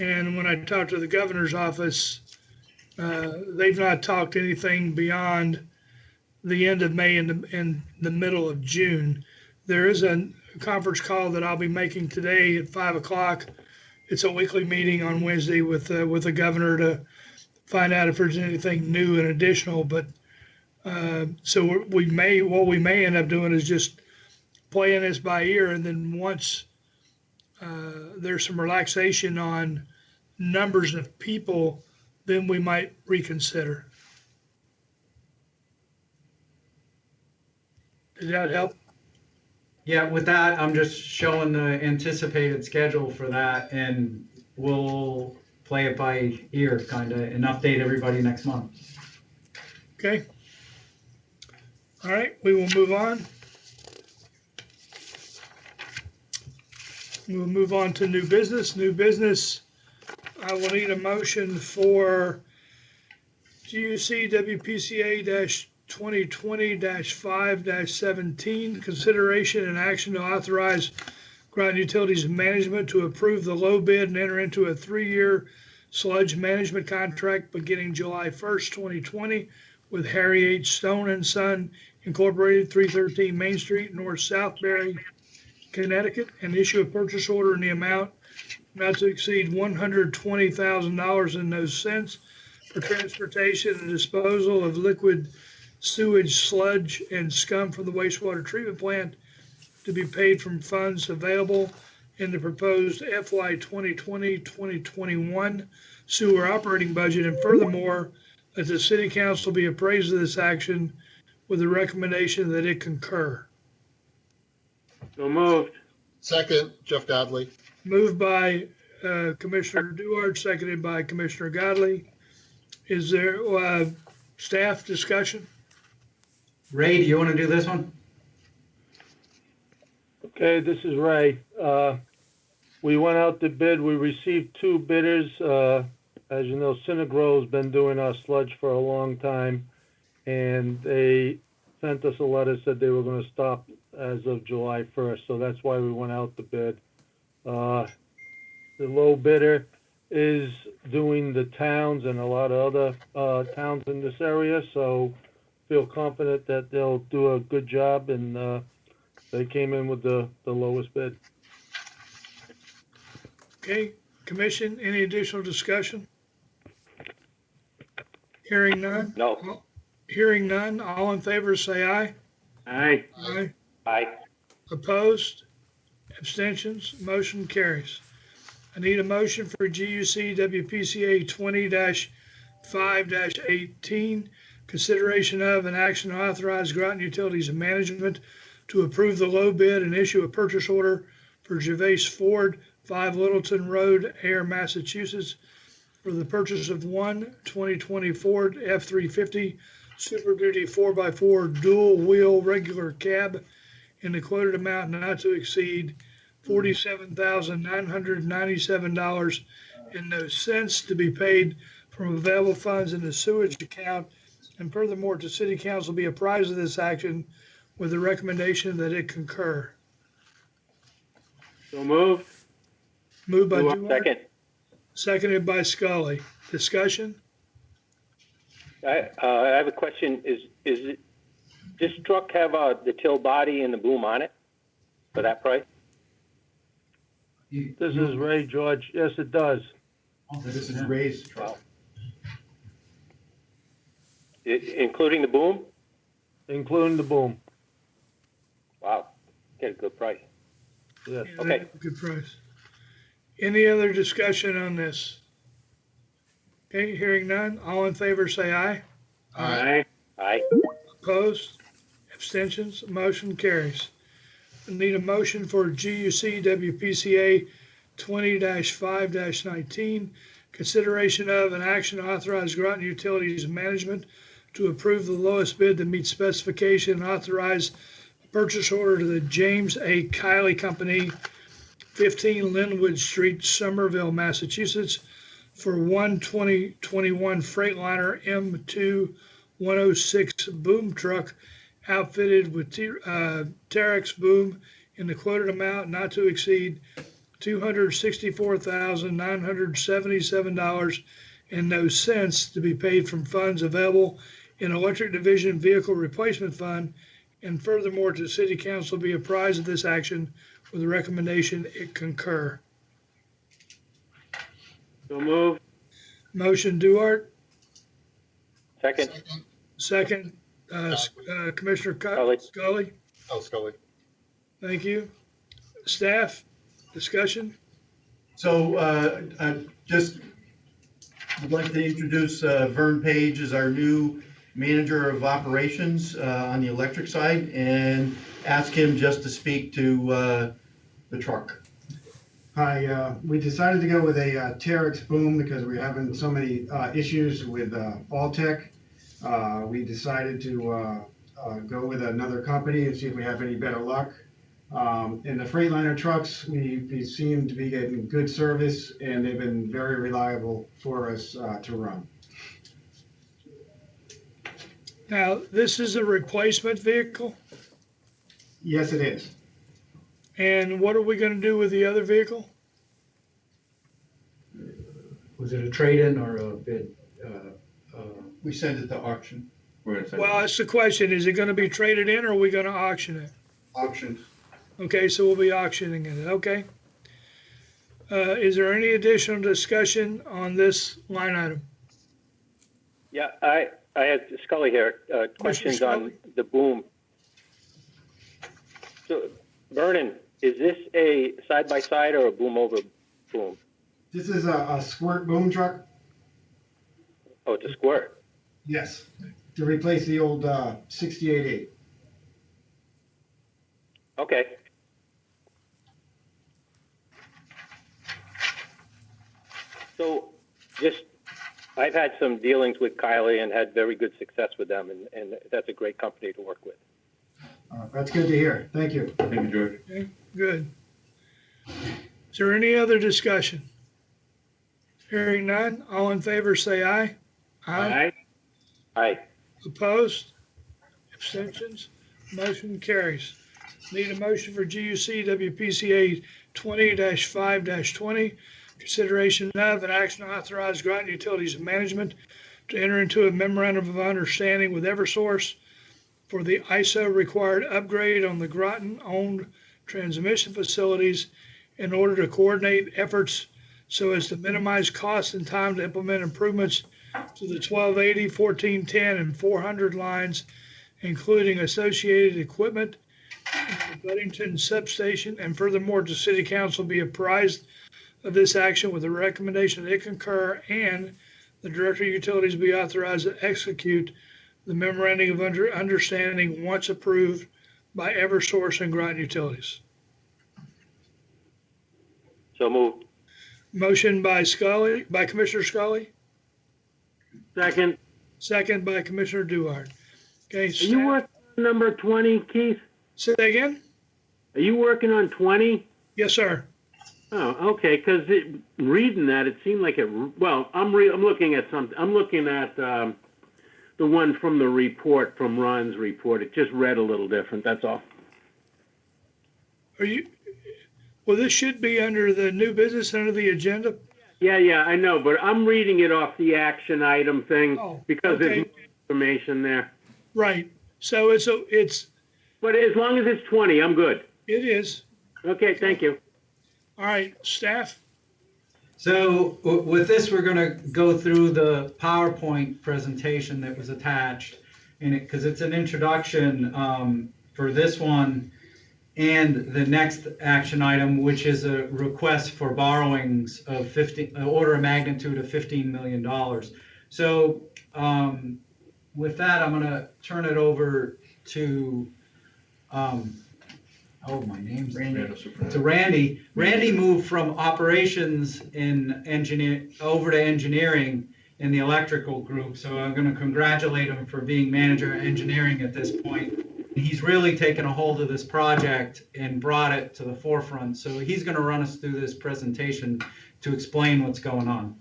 and when I talk to the governor's office, they've not talked anything beyond the end of May and the middle of June. There is a conference call that I'll be making today at 5 o'clock. It's a weekly meeting on Wednesday with the governor to find out if there's anything new and additional. But so what we may end up doing is just playing this by ear, and then once there's some relaxation on numbers of people, then we might reconsider. Did that help? Yeah, with that, I'm just showing the anticipated schedule for that, and we'll play it by ear, kind of, and update everybody next month. Okay. All right, we will move on. We'll move on to new business. New business, I will need a motion for GUC WPCA-2020-5-17, consideration and action to authorize Groton Utilities Management to approve the low bid and enter into a 3-year sludge management contract beginning July 1st, 2020 with Harry H. Stone & Son Incorporated, 313 Main Street, North Southbury, Connecticut, and issue a purchase order in the amount not to exceed $120,000 and no cents for transportation and disposal of liquid sewage, sludge, and scum from the wastewater treatment plant to be paid from funds available in the proposed FY 2020-2021 sewer operating budget. And furthermore, that the city council be appraised of this action with the recommendation that it concur. So moved. Second, Jeff Godley. Moved by Commissioner Duarte, seconded by Commissioner Godley. Is there staff discussion? Ray, do you want to do this one? Okay, this is Ray. We went out to bid. We received 2 bidders. As you know, Synagro has been doing our sludge for a long time, and they sent us a letter, said they were going to stop as of July 1st, so that's why we went out to bid. The low bidder is doing the towns and a lot of other towns in this area, so feel confident that they'll do a good job, and they came in with the lowest bid. Okay, Commission, any additional discussion? Hearing none? No. Hearing none, all in favor say aye. Aye. Aye. Aye. Opposed? Abstentions? Motion carries. I need a motion for GUC WPCA 20-5-18, consideration of an action to authorize Groton Utilities Management to approve the low bid and issue a purchase order for Gervais Ford, 5 Littleton Road, Ayer, Massachusetts, for the purchase of one 2020 Ford F-350 Super Duty 4x4 dual wheel regular cab in the quoted amount not to exceed $47,997 and no cents to be paid from available funds in the sewage account. And furthermore, to City Council be apprised of this action with the recommendation that it concur. So moved. Moved by Duarte, Second. seconded by Scully. Discussion? I have a question. Does this truck have the till body and the boom on it for that price? This is Ray, George. Yes, it does. This is Ray's truck. Wow. Including the boom? Including the boom. Wow. Get a good price. Yes. Yeah, Okay. good price. Any other discussion on this? Okay, hearing none. All in favor say aye. Aye. Aye. Opposed? Abstentions? Motion carries. I need a motion for GUC WPCA 20-5-19, consideration of an action to authorize Groton Utilities Management to approve the lowest bid that meets specification and authorize purchase order to the James A. Kiley Company, 15 Linwood Street, Somerville, Massachusetts, for one 2021 Freightliner M2-106 boom truck outfitted with Terex boom in the quoted amount not to exceed $264,977.00 to be paid from funds available in Electric Division Vehicle Replacement Fund, and furthermore, to City Council be apprised of this action with a recommendation it concur. So moved. Motion Duart, Second, second, Commissioner Scully. Scully. Oh, Scully. Thank you. Staff, discussion? So I just would like to introduce Vern Page as our new manager of operations on the electric side, and ask him just to speak to the truck. Hi, we decided to go with a Terex boom because we're having so many issues with Alltech. We decided to go with another company and see if we have any better luck. In the Freightliner trucks, we seem to be getting good service, and they've been very reliable for us to run. Now, this is a replacement vehicle, Yes, it is. and what are we gonna do with the other vehicle? Was it a trade-in or a bid? We send it to auction. Well, that's the question. Is it gonna be traded in or are we gonna auction it? Auction. Okay, so we'll be auctioning it, okay. Is there any additional discussion on this line item? yeah, I had Scully here, questions on Scully. the boom. So, Vernon, is this a side-by-side or a boom over boom? This is a squirt boom truck. Oh, it's a squirt. Yes, to replace the old 68.8. Okay. So, I've had some dealings with Kylie and had very good success with them, and that's a great company to work with. That's good to hear. Thank you. Thank you, George. Okay, good. Is there any other discussion? Hearing none, all in favor say aye. Aye. Aye. Opposed? Abstentions? Motion carries. Need a motion for GUC WPCA 20-5-20, consideration of and action to authorize Groton Utilities Management to enter into a memorandum of understanding with Eversource for the ISO required upgrade on the Groton-owned transmission facilities in order to coordinate efforts so as to minimize costs and time to implement improvements to the 1280, 1410, and 400 lines, including associated equipment, the Buddington substation, and furthermore, to City Council be apprised of this action with a recommendation that it concur, and the Director of Utilities be authorized to execute the memorandum of understanding once approved by Eversource and Groton Utilities. So moved. Motion by Scully, by Commissioner Scully, Second. second by Commissioner Duhart. Okay, Are you staff, working on number 20, Keith? say that again? Are you working on 20? Yes, sir. Oh, okay, because reading that, it seemed like it, well, I'm looking at something, I'm looking at the one from the report, from Ron's report. It just read a little different, that's all. Are you, well, this should be under the new business, under the agenda. Yeah, I know, but I'm reading it off the action item thing Oh, because okay. there's more information there. Right. So it's, But as long as it's 20, I'm good. it is. Okay, thank you. All right, staff. So with this, we're going to go through the PowerPoint presentation that was attached, and because it's an introduction for this one and the next action item, which is a request for borrowings of order of magnitude of $15 million. So with that, I'm going to turn it over to my name's to Randy. Randy moved from operations in over to engineering in the electrical group. So I'm going to congratulate him for being manager of engineering at this point. He's really taken a hold of this project and brought it to the forefront. So he's going to run us through this presentation to explain what's going on.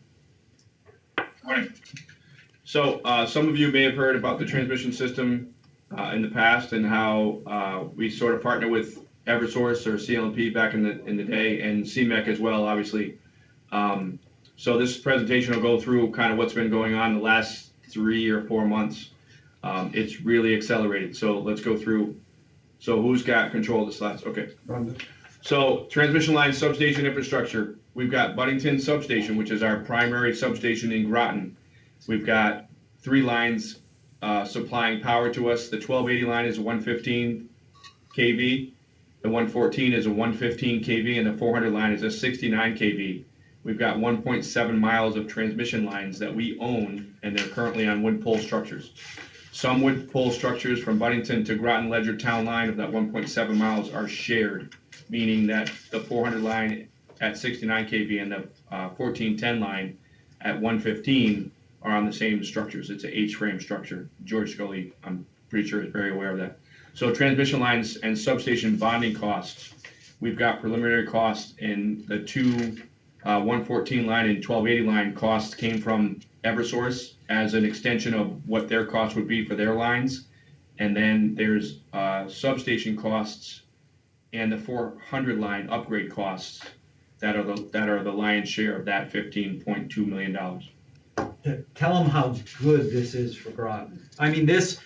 So some of you may have heard about the transmission system in the past and how we sort of partner with Eversource or CLMP back in the day, and CMEC as well, obviously. So this presentation will go through kind of what's been going on the last 3 or 4 months. It's really accelerated. So let's go through. So who's got control of the slides? Okay. So transmission line substation infrastructure. We've got Buddington Substation, which is our primary substation in Groton. We've got 3 lines supplying power to us. The 1280 line is 115 kV. The 114 is a 115 kV, and the 400 line is a 69 kV. We've got 1.7 miles of transmission lines that we own, and they're currently on wood pole structures. Some wood pole structures from Buddington to Groton Ledger Town line of that 1.7 miles are shared, meaning that the 400 line at 69 kV and the 1410 line at 115 are on the same structures. It's an H-frame structure. George Scully, I'm pretty sure, is very aware of that. So transmission lines and substation bonding costs. We've got preliminary costs in the 114 line and 1280 line costs came from Eversource as an extension of what their cost would be for their lines. And then there's substation costs and the 400 line upgrade costs that are the lion's share of that $15.2 million. Tell them how good this is for Groton. I mean, this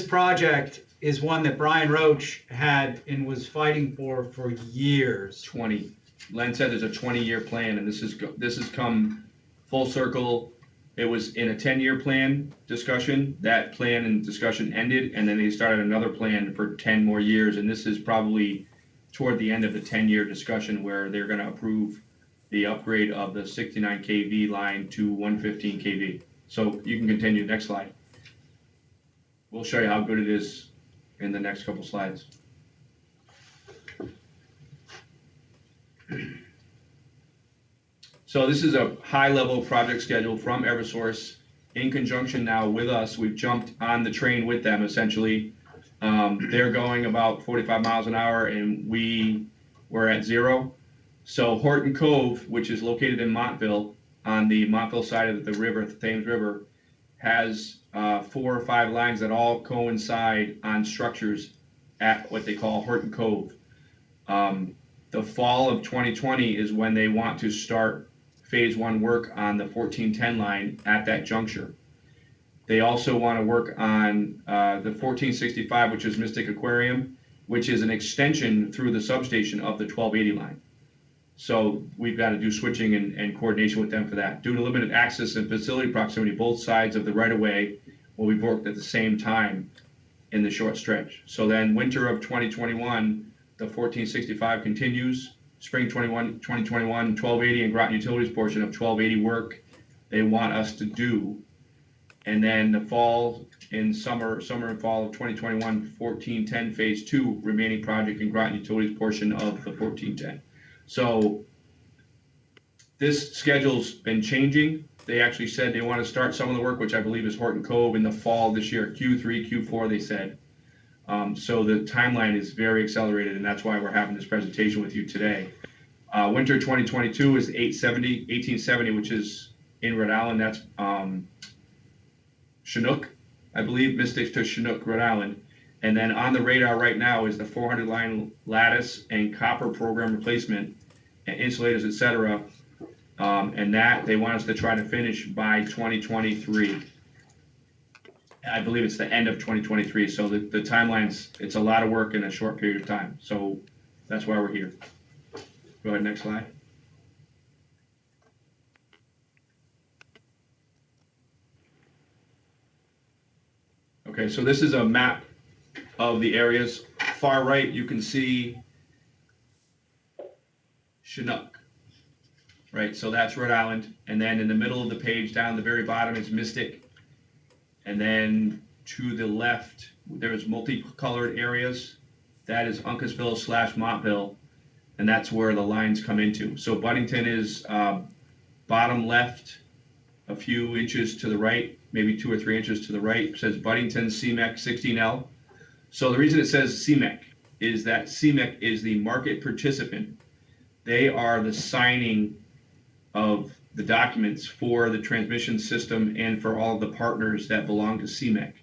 project is one that Brian Roach had and was fighting for years. 20. Len said there's a 20-year plan, and this has come full circle. It was in a 10-year plan discussion. That plan and discussion ended, and then they started another plan for 10 more years, and this is probably toward the end of the 10-year discussion where they're going to approve the upgrade of the 69 kV line to 115 kV. So you can continue. Next slide. We'll show you how good it is in the next couple slides. So this is a high-level project schedule from Eversource in conjunction now with us. We've jumped on the train with them, essentially. They're going about 45 miles an hour, and we're at 0. So Horton Cove, which is located in Montville, on the Montville side of the river, the Thames River, has 4 or 5 lines that all coincide on structures at what they call Horton Cove. The fall of 2020 is when they want to start phase 1 work on the 1410 line at that juncture. They also want to work on the 1465, which is Mystic Aquarium, which is an extension through the substation of the 1280 line. So we've got to do switching and coordination with them for that. Due to limited access and facility proximity, both sides of the right-of-way will be worked at the same time in the short stretch. So then winter of 2021, the 1465 continues. Spring 2021, 1280 and Groton Utilities portion of 1280 work they want us to do. And then the fall and summer and fall of 2021, 1410 phase 2 remaining project in Groton Utilities portion of the 1410. So this schedule's been changing. They actually said they want to start some of the work, which I believe is Horton Cove, in the fall this year, Q3, Q4, they said. So the timeline is very accelerated, and that's why we're having this presentation with you today. Winter 2022 is 1870, which is in Rhode Island. That's Chinook, I believe, Mystic to Chinook, Rhode Island. And then on the radar right now is the 400 line lattice and copper program replacement and insulators, et cetera. And that they want us to try to finish by 2023. I believe it's the end of 2023. So the timelines, it's a lot of work in a short period of time. So that's why we're here. Go ahead, next slide. Okay, so this is a map of the areas. Far right, you can see Chinook, right? So that's Rhode Island. And then in the middle of the page, down the very bottom, is Mystic. And then to the left, there's multicolored areas. That is Uncasville / Montville. And that's where the lines come into. So Buddington is bottom left a few inches to the right, maybe 2 or 3 inches to the right. It says Buddington CMEC 16L. So the reason it says CMEC is that CMEC is the market participant. They are the signing of the documents for the transmission system and for all of the partners that belong to CMEC.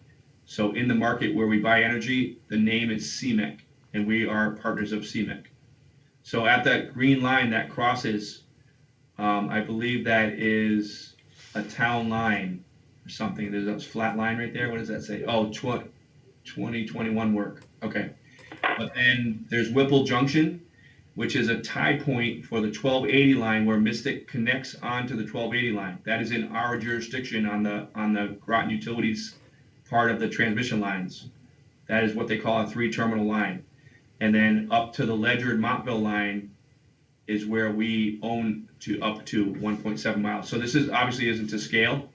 So in the market where we buy energy, the name is CMEC, and we are partners of CMEC. So at that green line that crosses, I believe that is a town line or something. There's a flat line right there. What does that say? Oh, 2021 work. Okay. But then there's Whipple Junction, which is a tie point for the 1280 line where Mystic connects onto the 1280 line. That is in our jurisdiction on the Groton Utilities part of the transmission lines. That is what they call a 3-terminal line. And then up to the Ledyard Montville line is where we own to up to 1.7 miles. So this is obviously isn't to scale.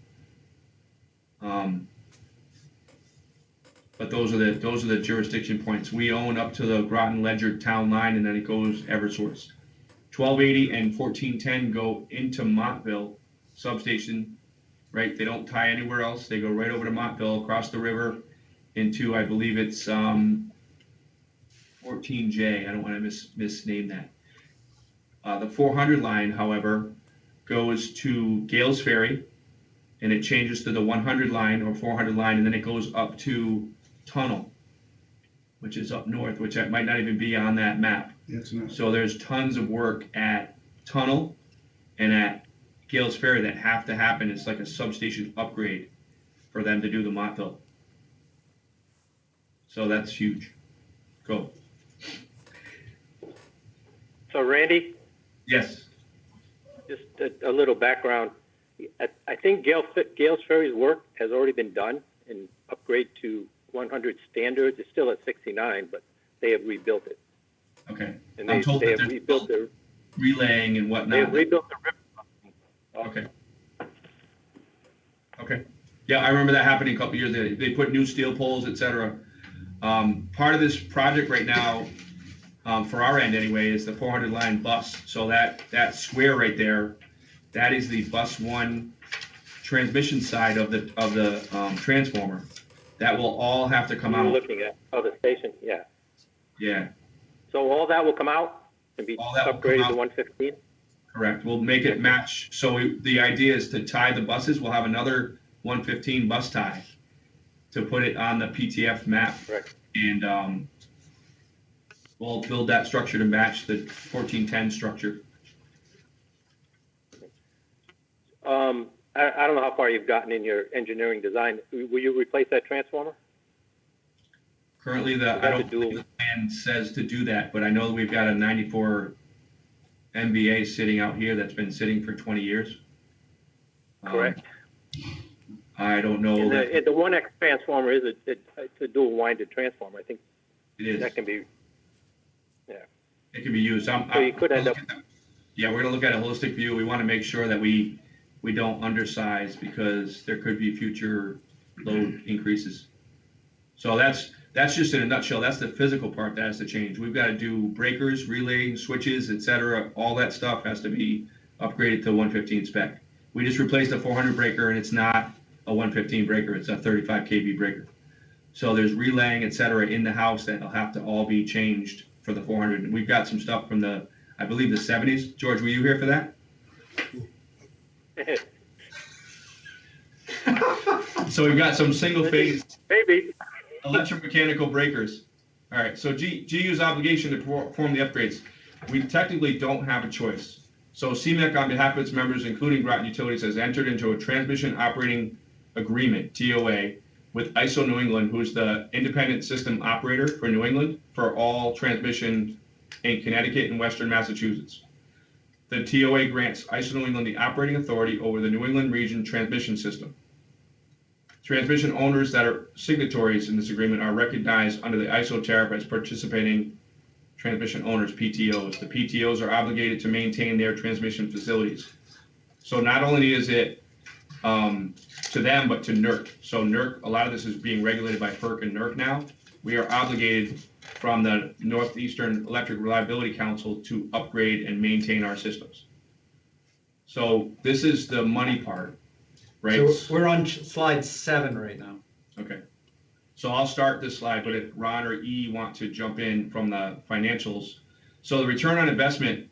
But those are the jurisdiction points. We own up to the Groton Ledyard town line, and then it goes Eversource. 1280 and 1410 go into Montville substation, right? They don't tie anywhere else. They go right over to Montville, across the river into, I believe it's 14J. I don't want to misname that. The 400 line, however, goes to Gales Ferry, and it changes to the 100 line or 400 line, and then it goes up to Tunnel, which is up north, which might not even be on that map. It's not. So there's tons of work at Tunnel and at Gales Ferry that have to happen. It's like a substation upgrade for them to do the Montville. So that's huge. Go. So Randy, Yes. just a little background. I think Gales Ferry's work has already been done and upgrade to 100 standards. It's still at 69, but they have rebuilt it. Okay. And I'm told they that have there's rebuilt their relaying and they whatnot. have rebuilt the river. Okay. Okay. Yeah, I remember that happening a couple years ago. They put new steel poles, et cetera. Part of this project right now, for our end anyway, is the 400 line bus. So that square right there, that is the bus 1 transmission side of the transformer. That will all have to come We're out. looking at the station. Yeah. Yeah, So all that will come out and be All that will come upgraded out. to 115. correct. We'll make it match. So the idea is to tie the buses. We'll have another 115 bus tie to put it on the PTF map. Right. And we'll build that structure to match the 1410 structure. I don't know how far you've gotten in your engineering design. Will you replace that transformer? Currently, That's I a don't dual- think the plan says to do that, but I know that we've got a 94 MVA sitting out here that's been sitting for 20 years. Correct. I don't know And that the 1X transformer is it's a dual winded transformer. I think it is. that can be. It can be used. So you could end up. Yeah, we're gonna look at a holistic view. We want to make sure that we don't undersize because there could be future load increases. So that's just in a nutshell. That's the physical part that has to change. We've got to do breakers, relay, switches, et cetera. All that stuff has to be upgraded to 115 spec. We just replaced a 400 breaker and it's not a 115 breaker. It's a 35 kV breaker. So there's relaying, et cetera, in the house that'll have to all be changed for the 400. We've got some stuff from I believe the 70s. George, were you here for that? So we've got some single phase Maybe. electromechanical breakers. All right, so GU's obligation to perform the upgrades. We technically don't have a choice. So CMEC, on behalf of its members, including Groton Utilities, has entered into a transmission operating agreement, TOA, with ISO New England, who's the independent system operator for New England for all transmission in Connecticut and Western Massachusetts. The TOA grants ISO New England the operating authority over the New England region transmission system. Transmission owners that are signatories in this agreement are recognized under the ISO tariff as participating transmission owners, PTOs. The PTOs are obligated to maintain their transmission facilities. So not only is it to them, but to NERC. So NERC, a lot of this is being regulated by FERC and NERC now. We are obligated from the Northeastern Electric Reliability Council to upgrade and maintain our systems. So this is the money part. right? So we're on slide 7 right now. Okay. So I'll start this slide, but if Ron or E want to jump in from the financials. So the return on investment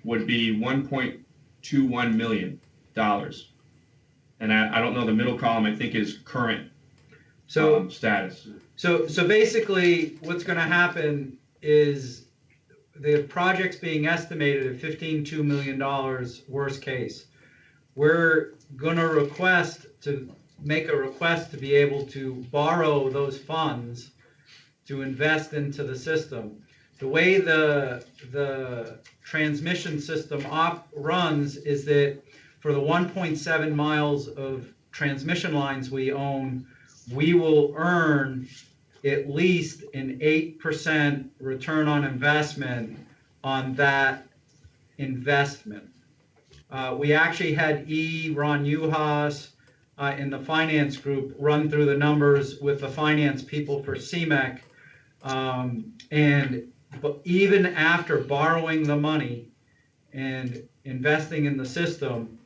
would be $1.21 million. And I don't know, the middle column, I think, is current status. So basically, what's going to happen is the project's being estimated at $15.2 million, worst case. We're going to make a request to be able to borrow those funds to invest into the system. The way the transmission system runs is that for the 1.7 miles of transmission lines we own, we will earn at least an 8% return on investment on that investment. We actually had Ron Uhas in the finance group run through the numbers with the finance people for CMEC. But even after borrowing the money and investing in the system,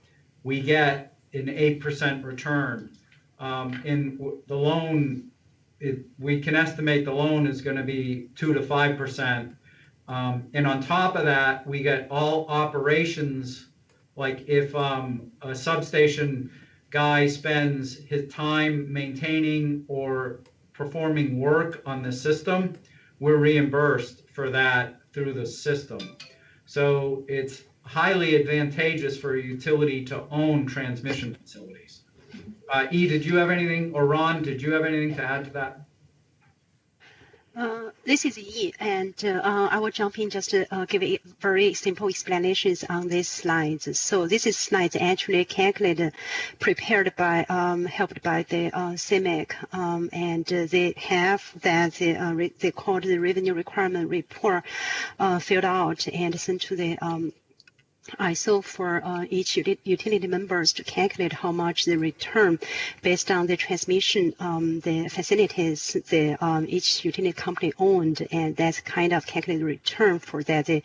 we get an 8% return. And the loan, we can estimate the loan is going to be 2 to 5%. And on top of that, we get all operations. Like if a substation guy spends his time maintaining or performing work on the system, we're reimbursed for that through the system. So it's highly advantageous for a utility to own transmission facilities. E, did you have anything, or Ron, did you have anything to add to that? This is E, and I will jump in just to give a very simple explanations on these slides. So this is slides actually calculated, prepared by, helped by the CMEC, and they have that they called the revenue requirement report filled out and sent to the ISO for each utility members to calculate how much the return based on the transmission, the facilities each utility company owned, and that's kind of calculated return for that they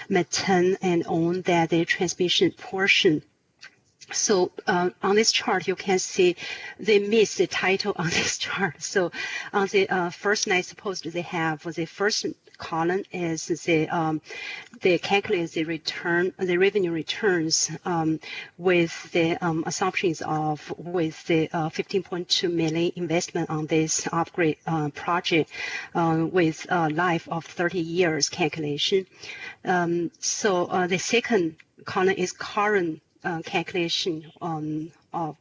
maintain and own that the transmission portion. So on this chart, you can see they missed the title on this chart. So on the first line, suppose they have the first column is they calculate the return, the revenue returns with the assumptions of with the 15.2 million investment on this upgrade project with a life of 30 years calculation. So the second column is current calculation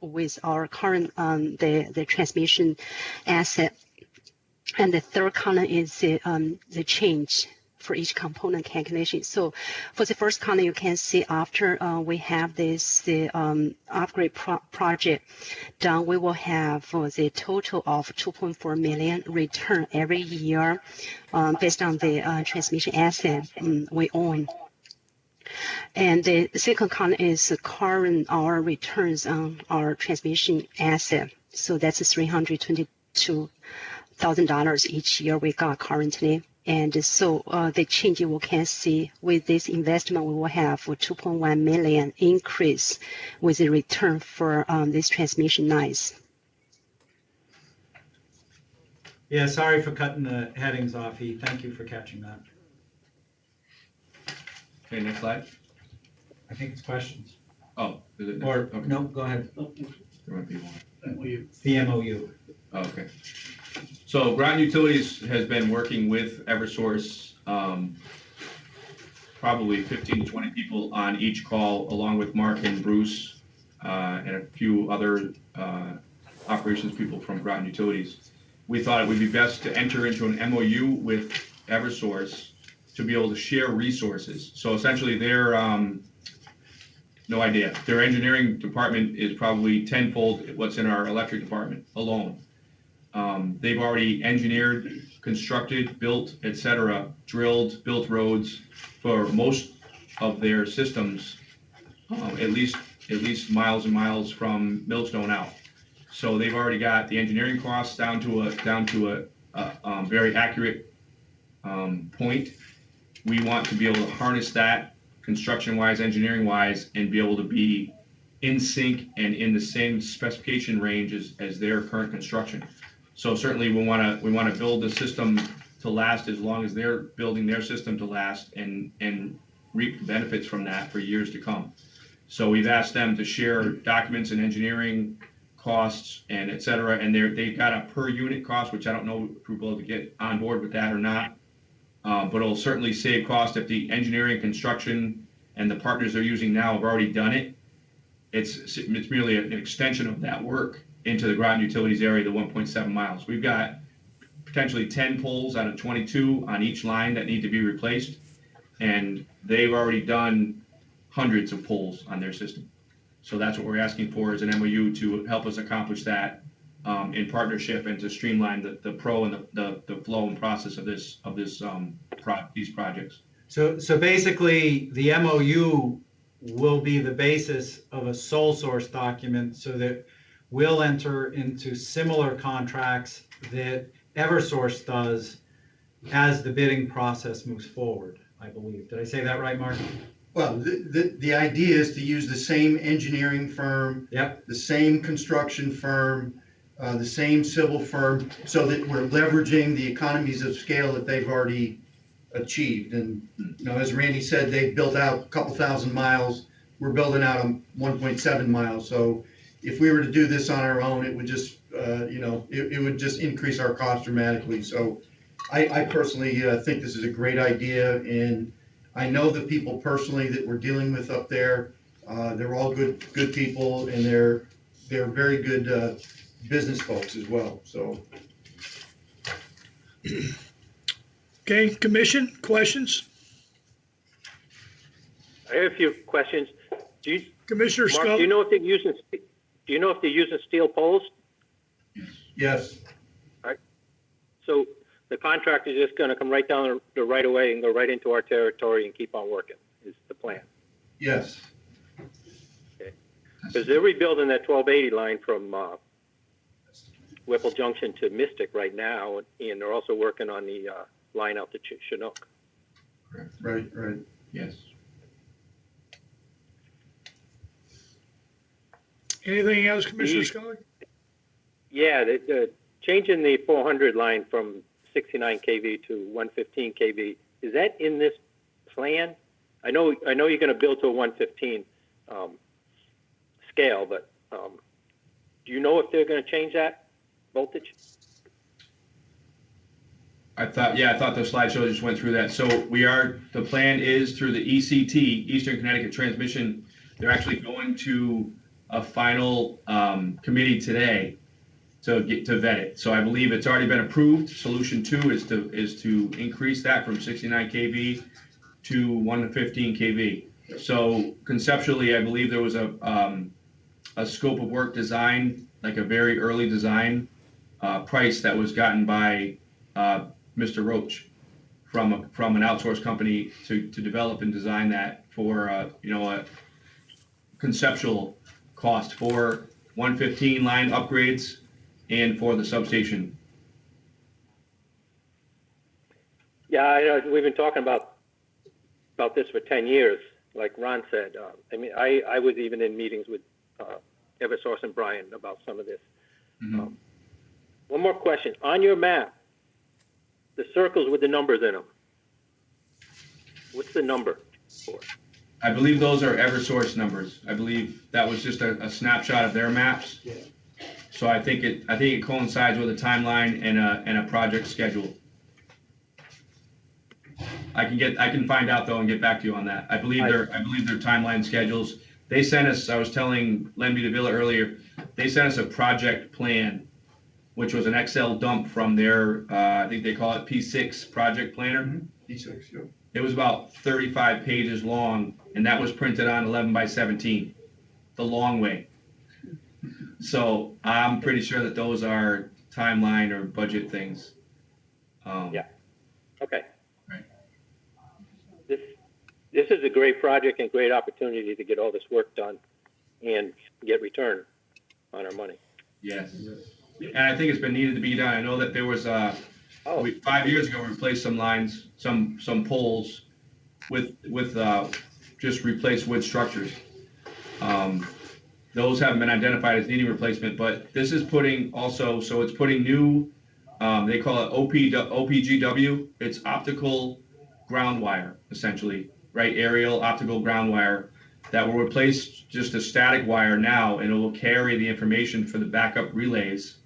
with our current the transmission asset. And the third column is the change for each component calculation. So for the first column, you can see after we have the upgrade project done, we will have the total of 2.4 million return every year based on the transmission asset we own. And the second column is current our returns on our transmission asset. So that's $322,000 each year we got currently. And so the change you can see with this investment, we will have a 2.1 million increase with the return for this transmission lines. Yeah, sorry for cutting the headings off, E. Thank you for catching that. Okay, next slide. I think it's questions. Oh, is it? Or, Okay. no, go ahead. There might be one. The MOU. Oh, okay. So Groton Utilities has been working with Eversource, probably 15 to 20 people on each call, along with Mark and Bruce, and a few other operations people from Groton Utilities. We thought it would be best to enter into an MOU with Eversource to be able to share resources. So essentially their, no idea, their engineering department is probably tenfold what's in our electric department alone. They've already engineered, constructed, built, etc., drilled, built roads for most of their systems, at least miles and miles from Millstone out. So they've already got the engineering costs down to a very accurate point. We want to be able to harness that construction-wise, engineering-wise, and be able to be in sync and in the same specification range as their current construction. So certainly we want to build the system to last as long as they're building their system to last and reap the benefits from that for years to come. So we've asked them to share documents and engineering costs and et cetera, and they've got a per unit cost, which I don't know if we're able to get on board with that or not. But it'll certainly save cost if the engineering, construction, and the partners they're using now have already done it. It's merely an extension of that work into the Groton Utilities area, the 1.7 miles. We've got potentially 10 poles out of 22 on each line that need to be replaced, and they've already done hundreds of poles on their system. So that's what we're asking for, is an MOU to help us accomplish that in partnership and to streamline the pro and the flow and process of these projects. So basically, the MOU will be the basis of a sole source document so that we'll enter into similar contracts that Eversource does as the bidding process moves forward, I believe. Did I say that right, Mark? Well, the idea is to use the same engineering firm, Yep. the same construction firm, the same civil firm, so that we're leveraging the economies of scale that they've already achieved. And, you know, as Randy said, they've built out a couple thousand miles. We're building out 1.7 miles. So if we were to do this on our own, it would just, it would just increase our cost dramatically. So I personally think this is a great idea, and I know the people personally that we're dealing with up there. They're all good people, and they're very good business folks as well. So. Okay, commission, questions? I have a few questions. Commissioner Mark, Scully? do you know if they're using steel poles? Yes. So the contractor is just going to come right down the right of way and go right into our territory and keep on working, is the plan. Yes. Because they're rebuilding that 1280 line from Whipple Junction to Mystic right now, and they're also working on the line out to Chinook. Right. Yes. Anything else, Commissioner Scully? Yeah, the changing the 400 line from 69 kV to 115 kV, is that in this plan? I know you're going to build to a 115 scale, but do you know if they're going to change that voltage? I thought the slideshow just went through that. So the plan is through the ECT, Eastern Connecticut Transmission. They're actually going to a final committee today to vet it. So I believe it's already been approved. Solution 2 is to increase that from 69 kV to 115 kV. So conceptually, I believe there was a scope of work design, like a very early design price that was gotten by Mr. Roach from an outsourced company to develop and design that for a conceptual cost for 115 line upgrades and for the substation. Yeah, I know we've been talking about this for 10 years, like Ron said. I mean, I was even in meetings with Eversource and Brian about some of this. Mm-hmm. One more question. On your map, the circles with the numbers in them, what's the number for? I believe those are Eversource numbers. I believe that was just a snapshot of their maps. Yeah. So I think it coincides with a timeline and a project schedule. I can find out though and get back to you on that. I believe their timeline schedules. They sent us, I was telling Len Davila earlier, they sent us a project plan, which was an Excel dump from their, I think they call it P6 project planner. Mm-hmm. P6, yeah. It was about 35 pages long, and that was printed on 11 by 17, the long way. So I'm pretty sure that those are timeline or budget things. Yeah. Okay. Right. This is a great project and great opportunity to get all this work done and get return on our money. Yes. And I think it's been needed to be done. I know that there was 5 years ago we replaced some lines, some poles with just replaced wood structures. Those haven't been identified as needing replacement, but this is putting also, so it's putting new, they call it OPGW. It's optical ground wire, essentially, right? Aerial optical ground wire that will replace just a static wire now, and it will carry the information for the backup relays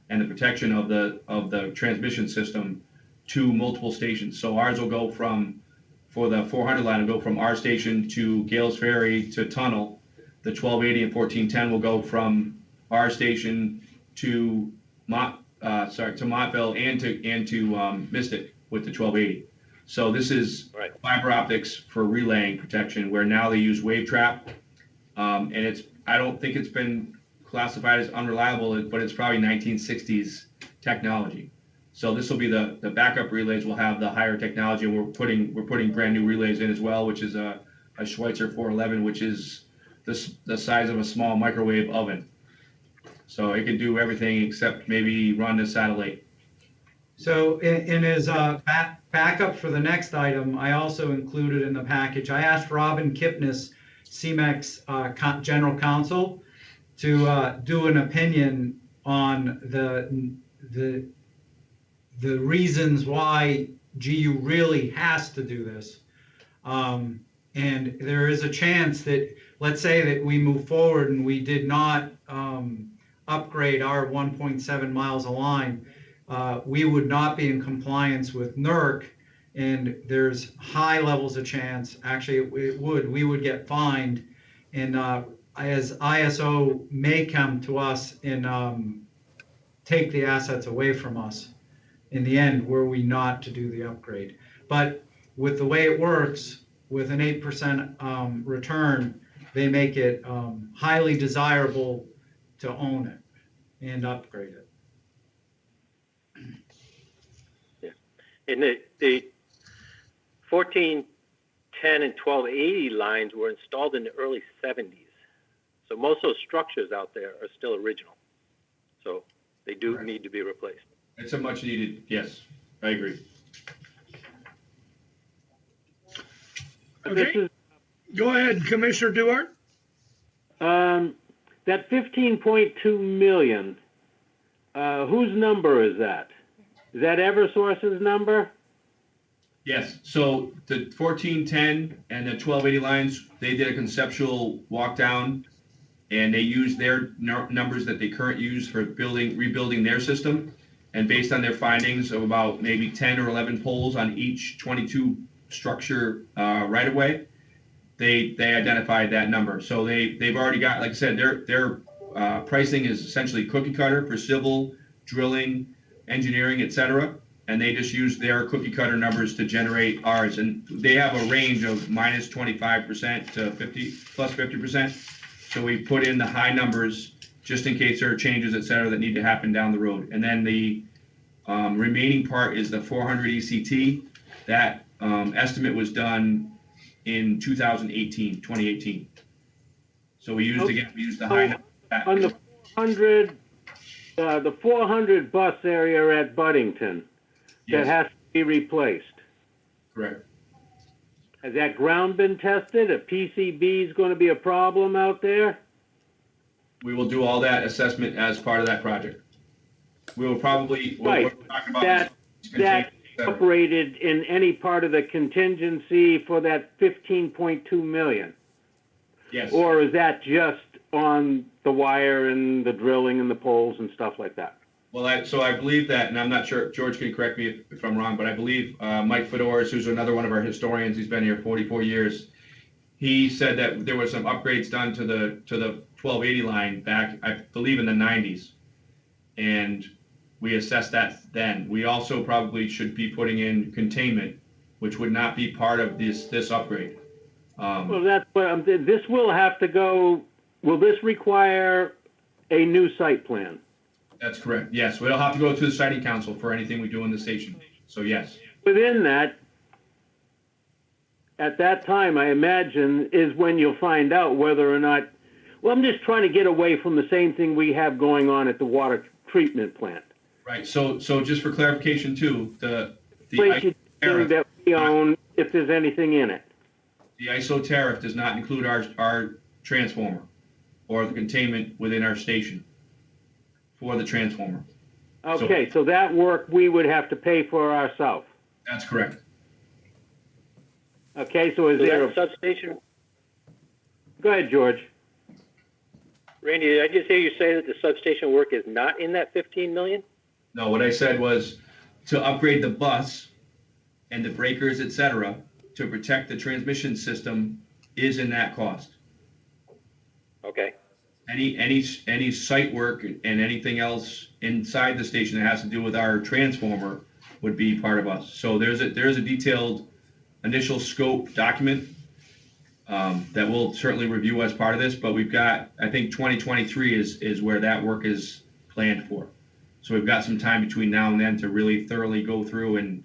and the protection of the transmission system to multiple stations. So ours will go from, for the 400 line, will go from our station to Gales Ferry to Tunnel. The 1280 and 1410 will go from our station to Montville and to Mystic with the 1280. So this is Right. fiber optics for relaying protection, where now they use wave trap, and I don't think it's been classified as unreliable, but it's probably 1960s technology. So this will be the backup relays will have the higher technology, and we're putting brand new relays in as well, which is a Schweitzer 411, which is the size of a small microwave oven. So it can do everything except maybe run a satellite. So in his backup for the next item, I also included in the package, I asked Robin Kipnis, CMEX General Counsel, to do an opinion on the reasons why GU really has to do this. And there is a chance that, let's say that we move forward and we did not upgrade our 1.7 miles of line, we would not be in compliance with NERC, and there's high levels of chance, actually we would get fined, and as ISO may come to us and take the assets away from us in the end, were we not to do the upgrade. But with the way it works, with an 8% return, they make it highly desirable to own it and upgrade it. Yeah. And the 1410 and 1280 lines were installed in the early 70s. So most of those structures out there are still original. So they do Correct. need to be replaced. It's a much needed, yes, I agree. Okay, go ahead, Commissioner Duarte. That 15.2 million, whose number is that? Is that Eversource's number? Yes, so the 1410 and the 1280 lines, they did a conceptual walk down, and they used their numbers that they currently use for rebuilding their system. And based on their findings of about maybe 10 or 11 poles on each 22 structure right of way, they identified that number. So they've already got, like I said, their pricing is essentially cookie cutter for civil, drilling, engineering, etc. And they just use their cookie cutter numbers to generate ours. And they have a range of minus 25% to 50 plus 50%. So we put in the high numbers just in case there are changes, etc., that need to happen down the road. And then the remaining part is the 400 ECT. That estimate was done in 2018. So we used the high number. On the 400 bus area at Buddington, Yes, that has to be replaced. correct. Has that ground been tested? A PCB is going to be a problem out there? We will do all that assessment as part of that project. We will probably, Right. we're talking about That incorporated in any part of the contingency for that 15.2 million? yes. Or is that just on the wire and the drilling and the poles and stuff like that? Well, I believe that, and I'm not sure, George can correct me if I'm wrong, but I believe Mike Fedoris, who's another one of our historians, he's been here 44 years, he said that there were some upgrades done to the 1280 line back, I believe, in the 90s. And we assessed that then. We also probably should be putting in containment, which would not be part of this upgrade. Well, that's what this will have to go. Will this require a new site plan? That's correct. Yes, we'll have to go to the siting council for anything we do in the station. So yes. Within that, at that time, I imagine, is when you'll find out whether or not. Well, I'm just trying to get away from the same thing we have going on at the water treatment plant. Right. So just for clarification too, the Place ISO tariff, that we own, if there's anything in it. the ISO tariff does not include our transformer or the containment within our station for the transformer. Okay, so that work we would have to pay for ourselves. That's correct. Okay, so is So there that a, substation, go ahead, George. Randy, did I just hear you say that the substation work is not in that 15 million? No, what I said was to upgrade the bus and the breakers, et cetera, to protect the transmission system is in that cost. Okay, Any site work and anything else inside the station that has to do with our transformer would be part of us. So there's a detailed initial scope document that we'll certainly review as part of this, but we've got, I think 2023 is where that work is planned for. So we've got some time between now and then to really thoroughly go through and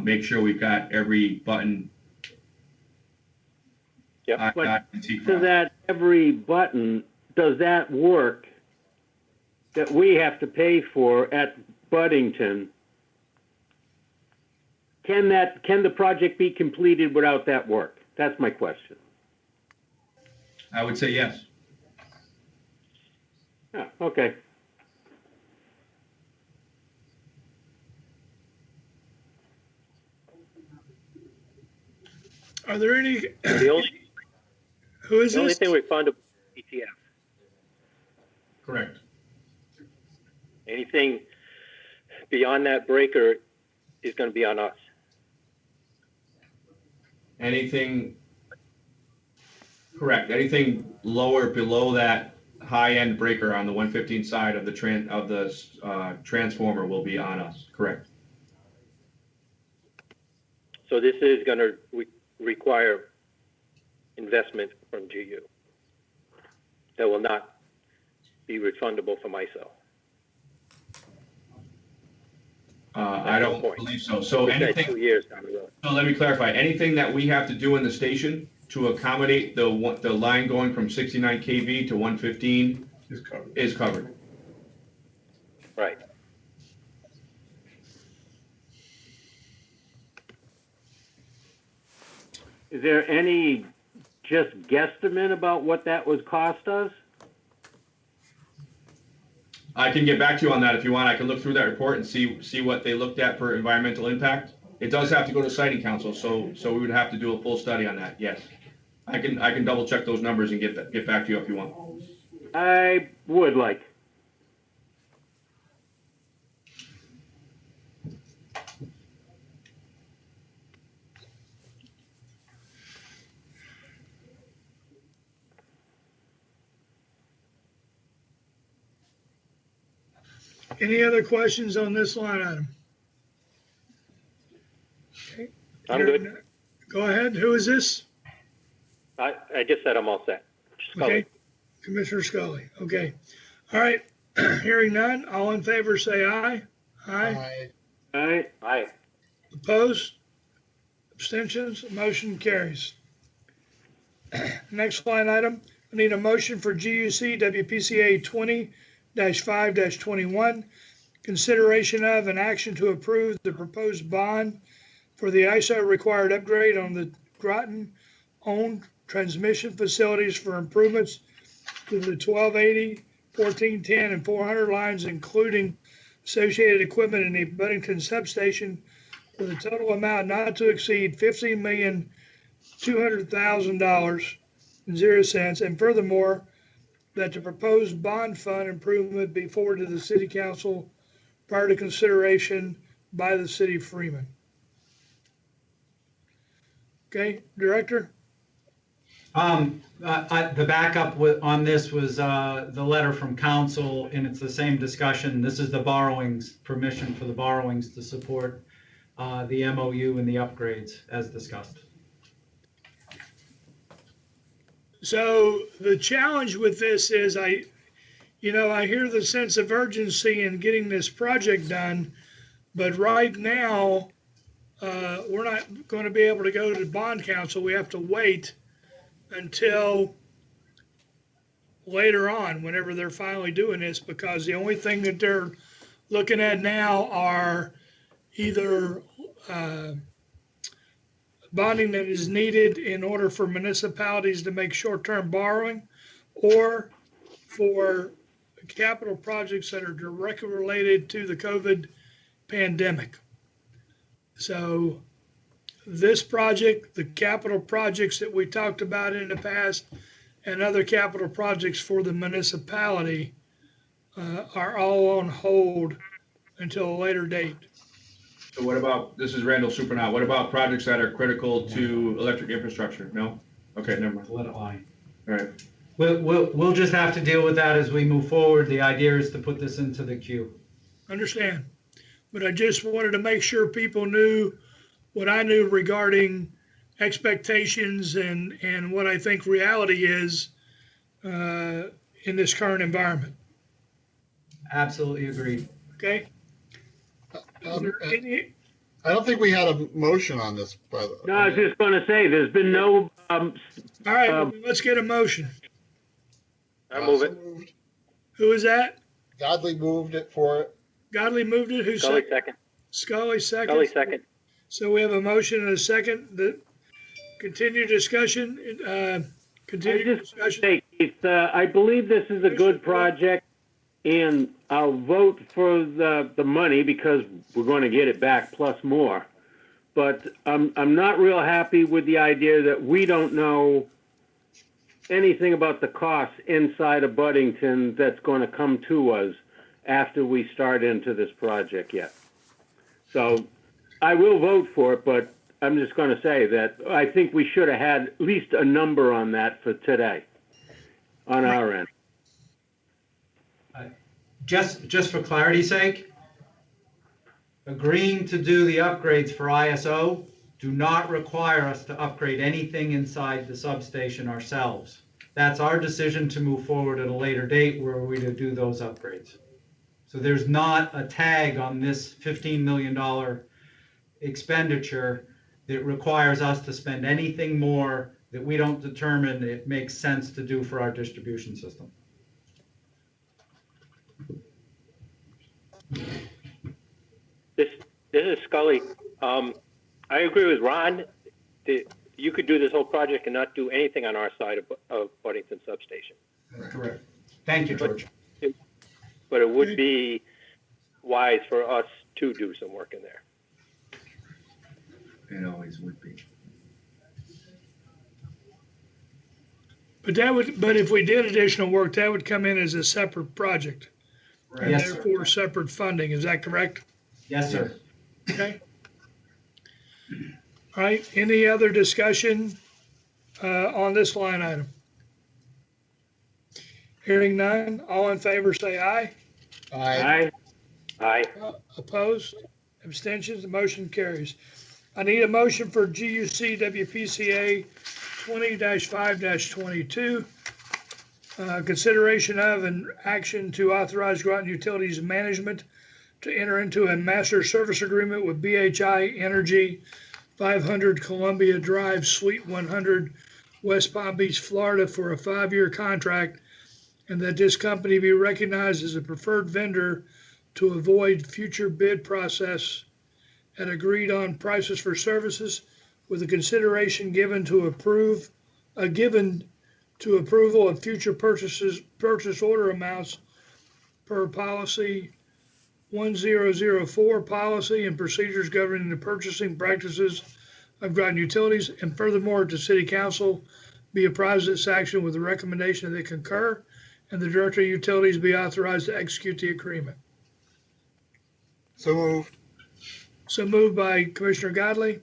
make sure we've got every button. Yep. To that every button, does that work that we have to pay for at Buddington, can the project be completed without that work? That's my question. I would say yes. Yeah, okay. Are there any, the only, who is the only this? thing we fund is ETF. Correct. Anything beyond that breaker is going to be on us. Anything, correct, anything lower below that high-end breaker on the 115 side of the transformer will be on us, correct. So this is going to require investment from GU that will not be refundable for myself. I don't believe so. So We said anything, 2 years down the road. so let me clarify, anything that we have to do in the station to accommodate the line going from 69 kV to 115 is covered. Right. Is there any just guesstimate about what that would cost us? I can get back to you on that if you want. I can look through that report and see what they looked at for environmental impact. It does have to go to siting council, so we would have to do a full study on that, yes. I can double check those numbers and get back to you if you want. I would like. Any other questions on this line item? Okay. I'm good. Go ahead. Who is this? I just said I'm all set. Scully. Okay. Commissioner Scully. Okay. All right. Hearing none. All in favor say aye. Aye. All right. Aye. Opposed? Abstentions? Motion carries. Next line item. I need a motion for GUC WPCA 20-5-21. Consideration of an action to approve the proposed bond for the ISO required upgrade on the Groton owned transmission facilities for improvements to the 1280, 1410, and 400 lines, including associated equipment in the Buddington substation, with a total amount not to exceed $15,200,000.00, and furthermore, that the proposed bond fund improvement be forwarded to the city council prior to consideration by the city of Freeman. Okay, Director? The backup on this was the letter from council, and it's the same discussion. This is the borrowings, permission for the borrowings to support the MOU and the upgrades as discussed. So the challenge with this is I hear the sense of urgency in getting this project done, but right now, we're not going to be able to go to the bond council. We have to wait until later on, whenever they're finally doing this, because the only thing that they're looking at now are either bonding that is needed in order for municipalities to make short-term borrowing, or for capital projects that are directly related to the COVID pandemic. So this project, the capital projects that we talked about in the past, and other capital projects for the municipality are all on hold until a later date. So what about, this is Randall Supernaut, what about projects that are critical to electric infrastructure? No? Okay, never mind. Let it lie. All right. We'll just have to deal with that as we move forward. The idea is to put this into the queue. Understand? But I just wanted to make sure people knew what I knew regarding expectations and what I think reality is in this current environment. Absolutely agreed. Okay? Is there any, I don't think we had a motion on this, by the way. No, I was just gonna say, there's been no, all right, let's get a motion. I move it. Moved. Who is that? Godly moved it for it. Godly moved it. Who Scully seconded? second. Scully second. Scully second. So we have a motion and a second. The continue discussion. Continue discussion. say, Keith, I believe this is a good project, and I'll vote for the money because we're gonna get it back plus more. But I'm not real happy with the idea that we don't know anything about the costs inside of Buddington that's gonna come to us after we start into this project yet. So I will vote for it, but I'm just gonna say that I think we should have had at least a number on that for today, on our end. Just for clarity's sake, agreeing to do the upgrades for ISO do not require us to upgrade anything inside the substation ourselves. That's our decision to move forward at a later date where we to do those upgrades. So there's not a tag on this $15 million expenditure that requires us to spend anything more that we don't determine it makes sense to do for our distribution system. This is Scully. I agree with Ron. You could do this whole project and not do anything on our side of Buddington Substation. Correct. Thank you, George. But it would be wise for us to do some work in there. It always would be. But if we did additional work, that would come in as a separate project. And Yes, sir. therefore separate funding. Is that correct? Yes, sir. Okay. All right. Any other discussion on this line item? Hearing none. All in favor, say aye. Aye. Aye. Opposed? Abstentions? The motion carries. I need a motion for GUC WPCA 20-5-22. Consideration of an action to authorize Groton Utilities Management to enter into a master service agreement with BHI Energy, 500 Columbia Drive, Suite 100, West Palm Beach, Florida, for a 5-year contract, and that this company be recognized as a preferred vendor to avoid future bid process at agreed on prices for services, with a consideration given to approval of future purchase order amounts per policy 1004, policy and procedures governing the purchasing practices of Groton Utilities, and furthermore, to City Council be apprised of this action with the recommendation that they concur, and the Director of Utilities be authorized to execute the agreement. So moved. So moved by Commissioner Godley,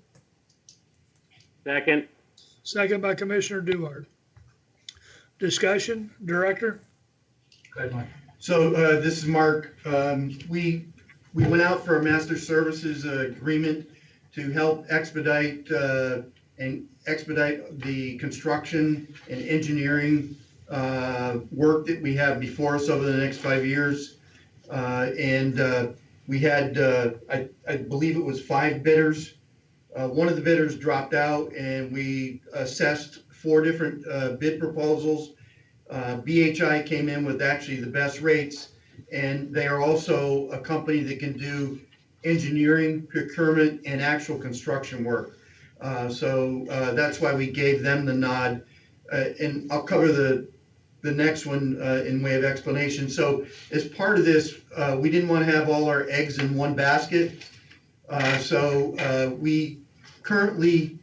Second, second by Commissioner Duhart. Discussion, Director? Go ahead, Mike. So this is Mark. We went out for a master services agreement to help expedite the construction and engineering work that we have before us over the next 5 years. We had, I believe it was 5 bidders. One of the bidders dropped out, and we assessed 4 different bid proposals. BHI came in with actually the best rates, and they are also a company that can do engineering, procurement, and actual construction work. So that's why we gave them the nod. And I'll cover the the next one in way of explanation. So as part of this, we didn't want to have all our eggs in one basket. So we currently,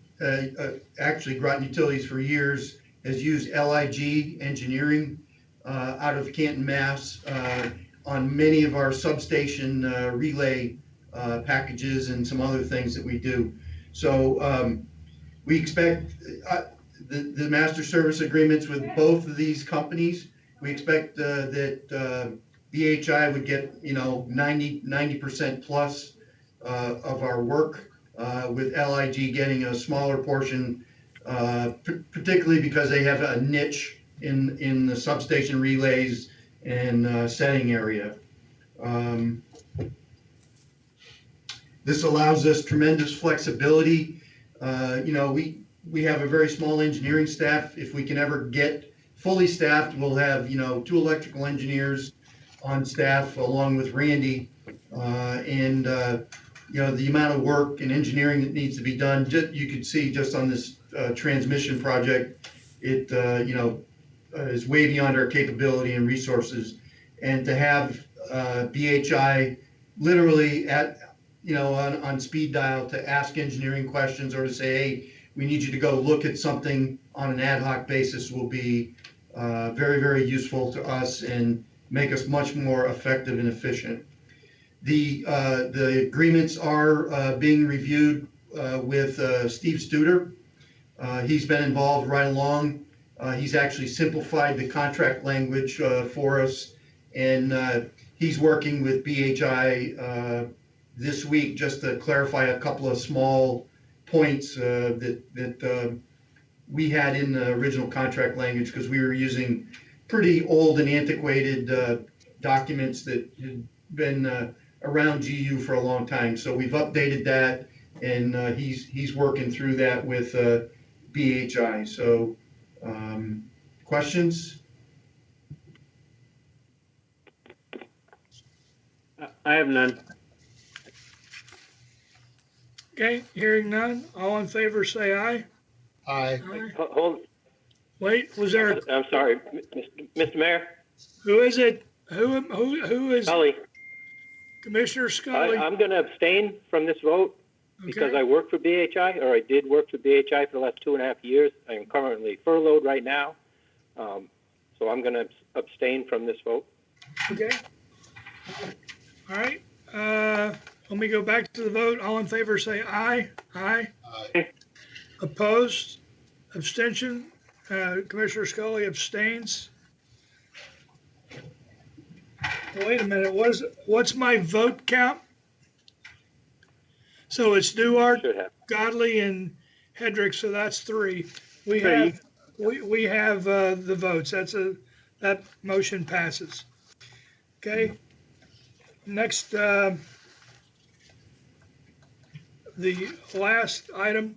actually Groton Utilities for years has used LIG Engineering out of Canton, Mass. On many of our substation relay packages and some other things that we do. So we expect the master service agreements with both of these companies. We expect that BHI would get 90% plus of our work, with LIG getting a smaller portion, particularly because they have a niche in the substation relays and setting area. This allows us tremendous flexibility. We have a very small engineering staff. If we can ever get fully staffed, we'll have 2 electrical engineers on staff along with Randy. The amount of work and engineering that needs to be done, you could see just on this transmission project, it is way beyond our capability and resources. And to have BHI literally on speed dial to ask engineering questions or to say, hey, we need you to go look at something on an ad hoc basis will be very, very useful to us and make us much more effective and efficient. The agreements are being reviewed with Steve Studer. He's been involved right along. He's actually simplified the contract language for us, and he's working with BHI this week just to clarify a couple of small points that we had in the original contract language, because we were using pretty old and antiquated documents that had been around GU for a long time. So we've updated that, and he's working through that with BHI. So questions? I have none. Okay, hearing none. All in favor, say aye. Aye. Aye. Hold, Wait, was there, I'm sorry, Mr. Mayor, who is it? Who is Scully, Commissioner Scully? I'm going to abstain from this vote because Okay. I work for BHI, or I did work for BHI for the last 2.5 years. I am currently furloughed right now. So I'm going to abstain from this vote. Okay. All right. Let me go back to the vote. All in favor, say aye. Aye. Aye. Opposed? Abstention? Commissioner Scully abstains. Wait a minute. What's my vote count? So it's Duarte, Should have. Godley, and Hedrick. So that's 3. We Three. have we have the votes. That motion passes. Okay. Next, the last item,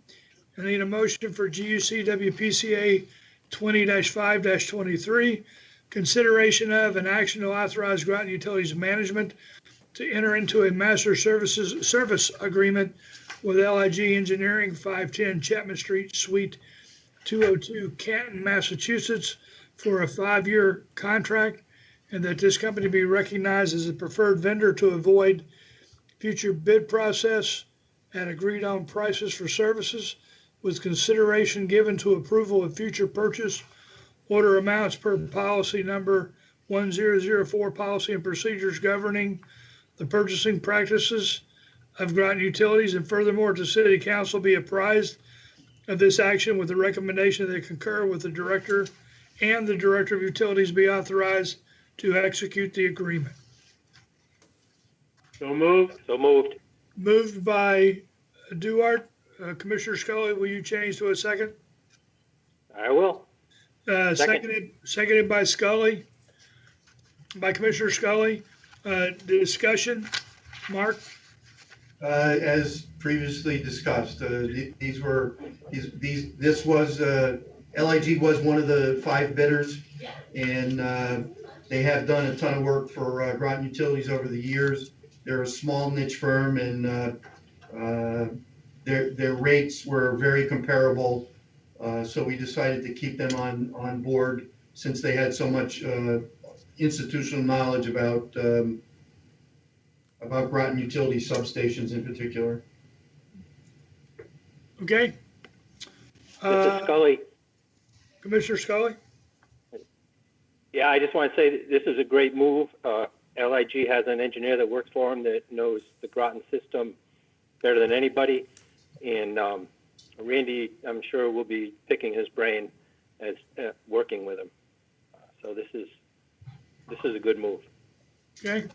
I need a motion for GUC WPCA 20-5-23, consideration of an action to authorize Groton Utilities Management to enter into a master service agreement with LIG Engineering, 510 Chapman Street, Suite 202, Canton, Massachusetts, for a 5-year contract, and that this company be recognized as a preferred vendor to avoid future bid process at agreed on prices for services, with consideration given to approval of future purchase order amounts per policy number 1004, policy and procedures governing the purchasing practices of Groton Utilities, and furthermore, to City Council be apprised of this action with the recommendation that they concur with the Director and the Director of Utilities be authorized to execute the agreement. So moved. So moved. Moved by Duarte. Commissioner Scully, will you change to a second? I will. Seconded by Scully, by Commissioner Scully. Discussion, Mark? As previously discussed, this was, LIG was one of the 5 bidders, and they have done a ton of work for Groton Utilities over the years. They're a small niche firm, and their rates were very comparable, so we decided to keep them on board since they had so much institutional knowledge about Groton Utilities substations in particular. Okay? Mr. Scully, Commissioner Scully? yeah, I just want to say that this is a great move. LIG has an engineer that works for them that knows the Groton system better than anybody. And Randy, I'm sure, will be picking his brain as working with him. So this is a good move. Okay.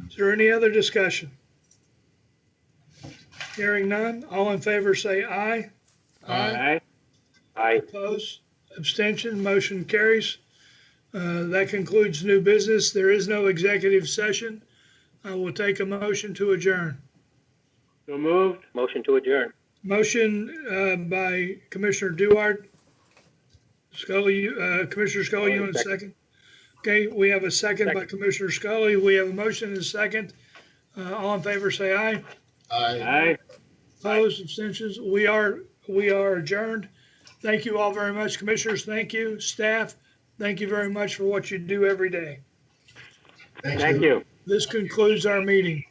Is there any other discussion? Hearing none, all in favor say aye. Aye. Aye. Opposed, abstention, motion carries. That concludes new business. There is no executive session. I will take a motion to adjourn. So moved. Motion to adjourn. Motion by Commissioner Duarte. Scully, Commissioner Scully, you want a second? Okay, we have a second by Commissioner Scully. We have a motion and a second. All in favor say aye. Aye. Opposed, abstentions. We are adjourned. Thank you all very much. Commissioners, thank you. Staff, thank you very much for what you do every day. Thanks, Thank Lou. you. This concludes our meeting.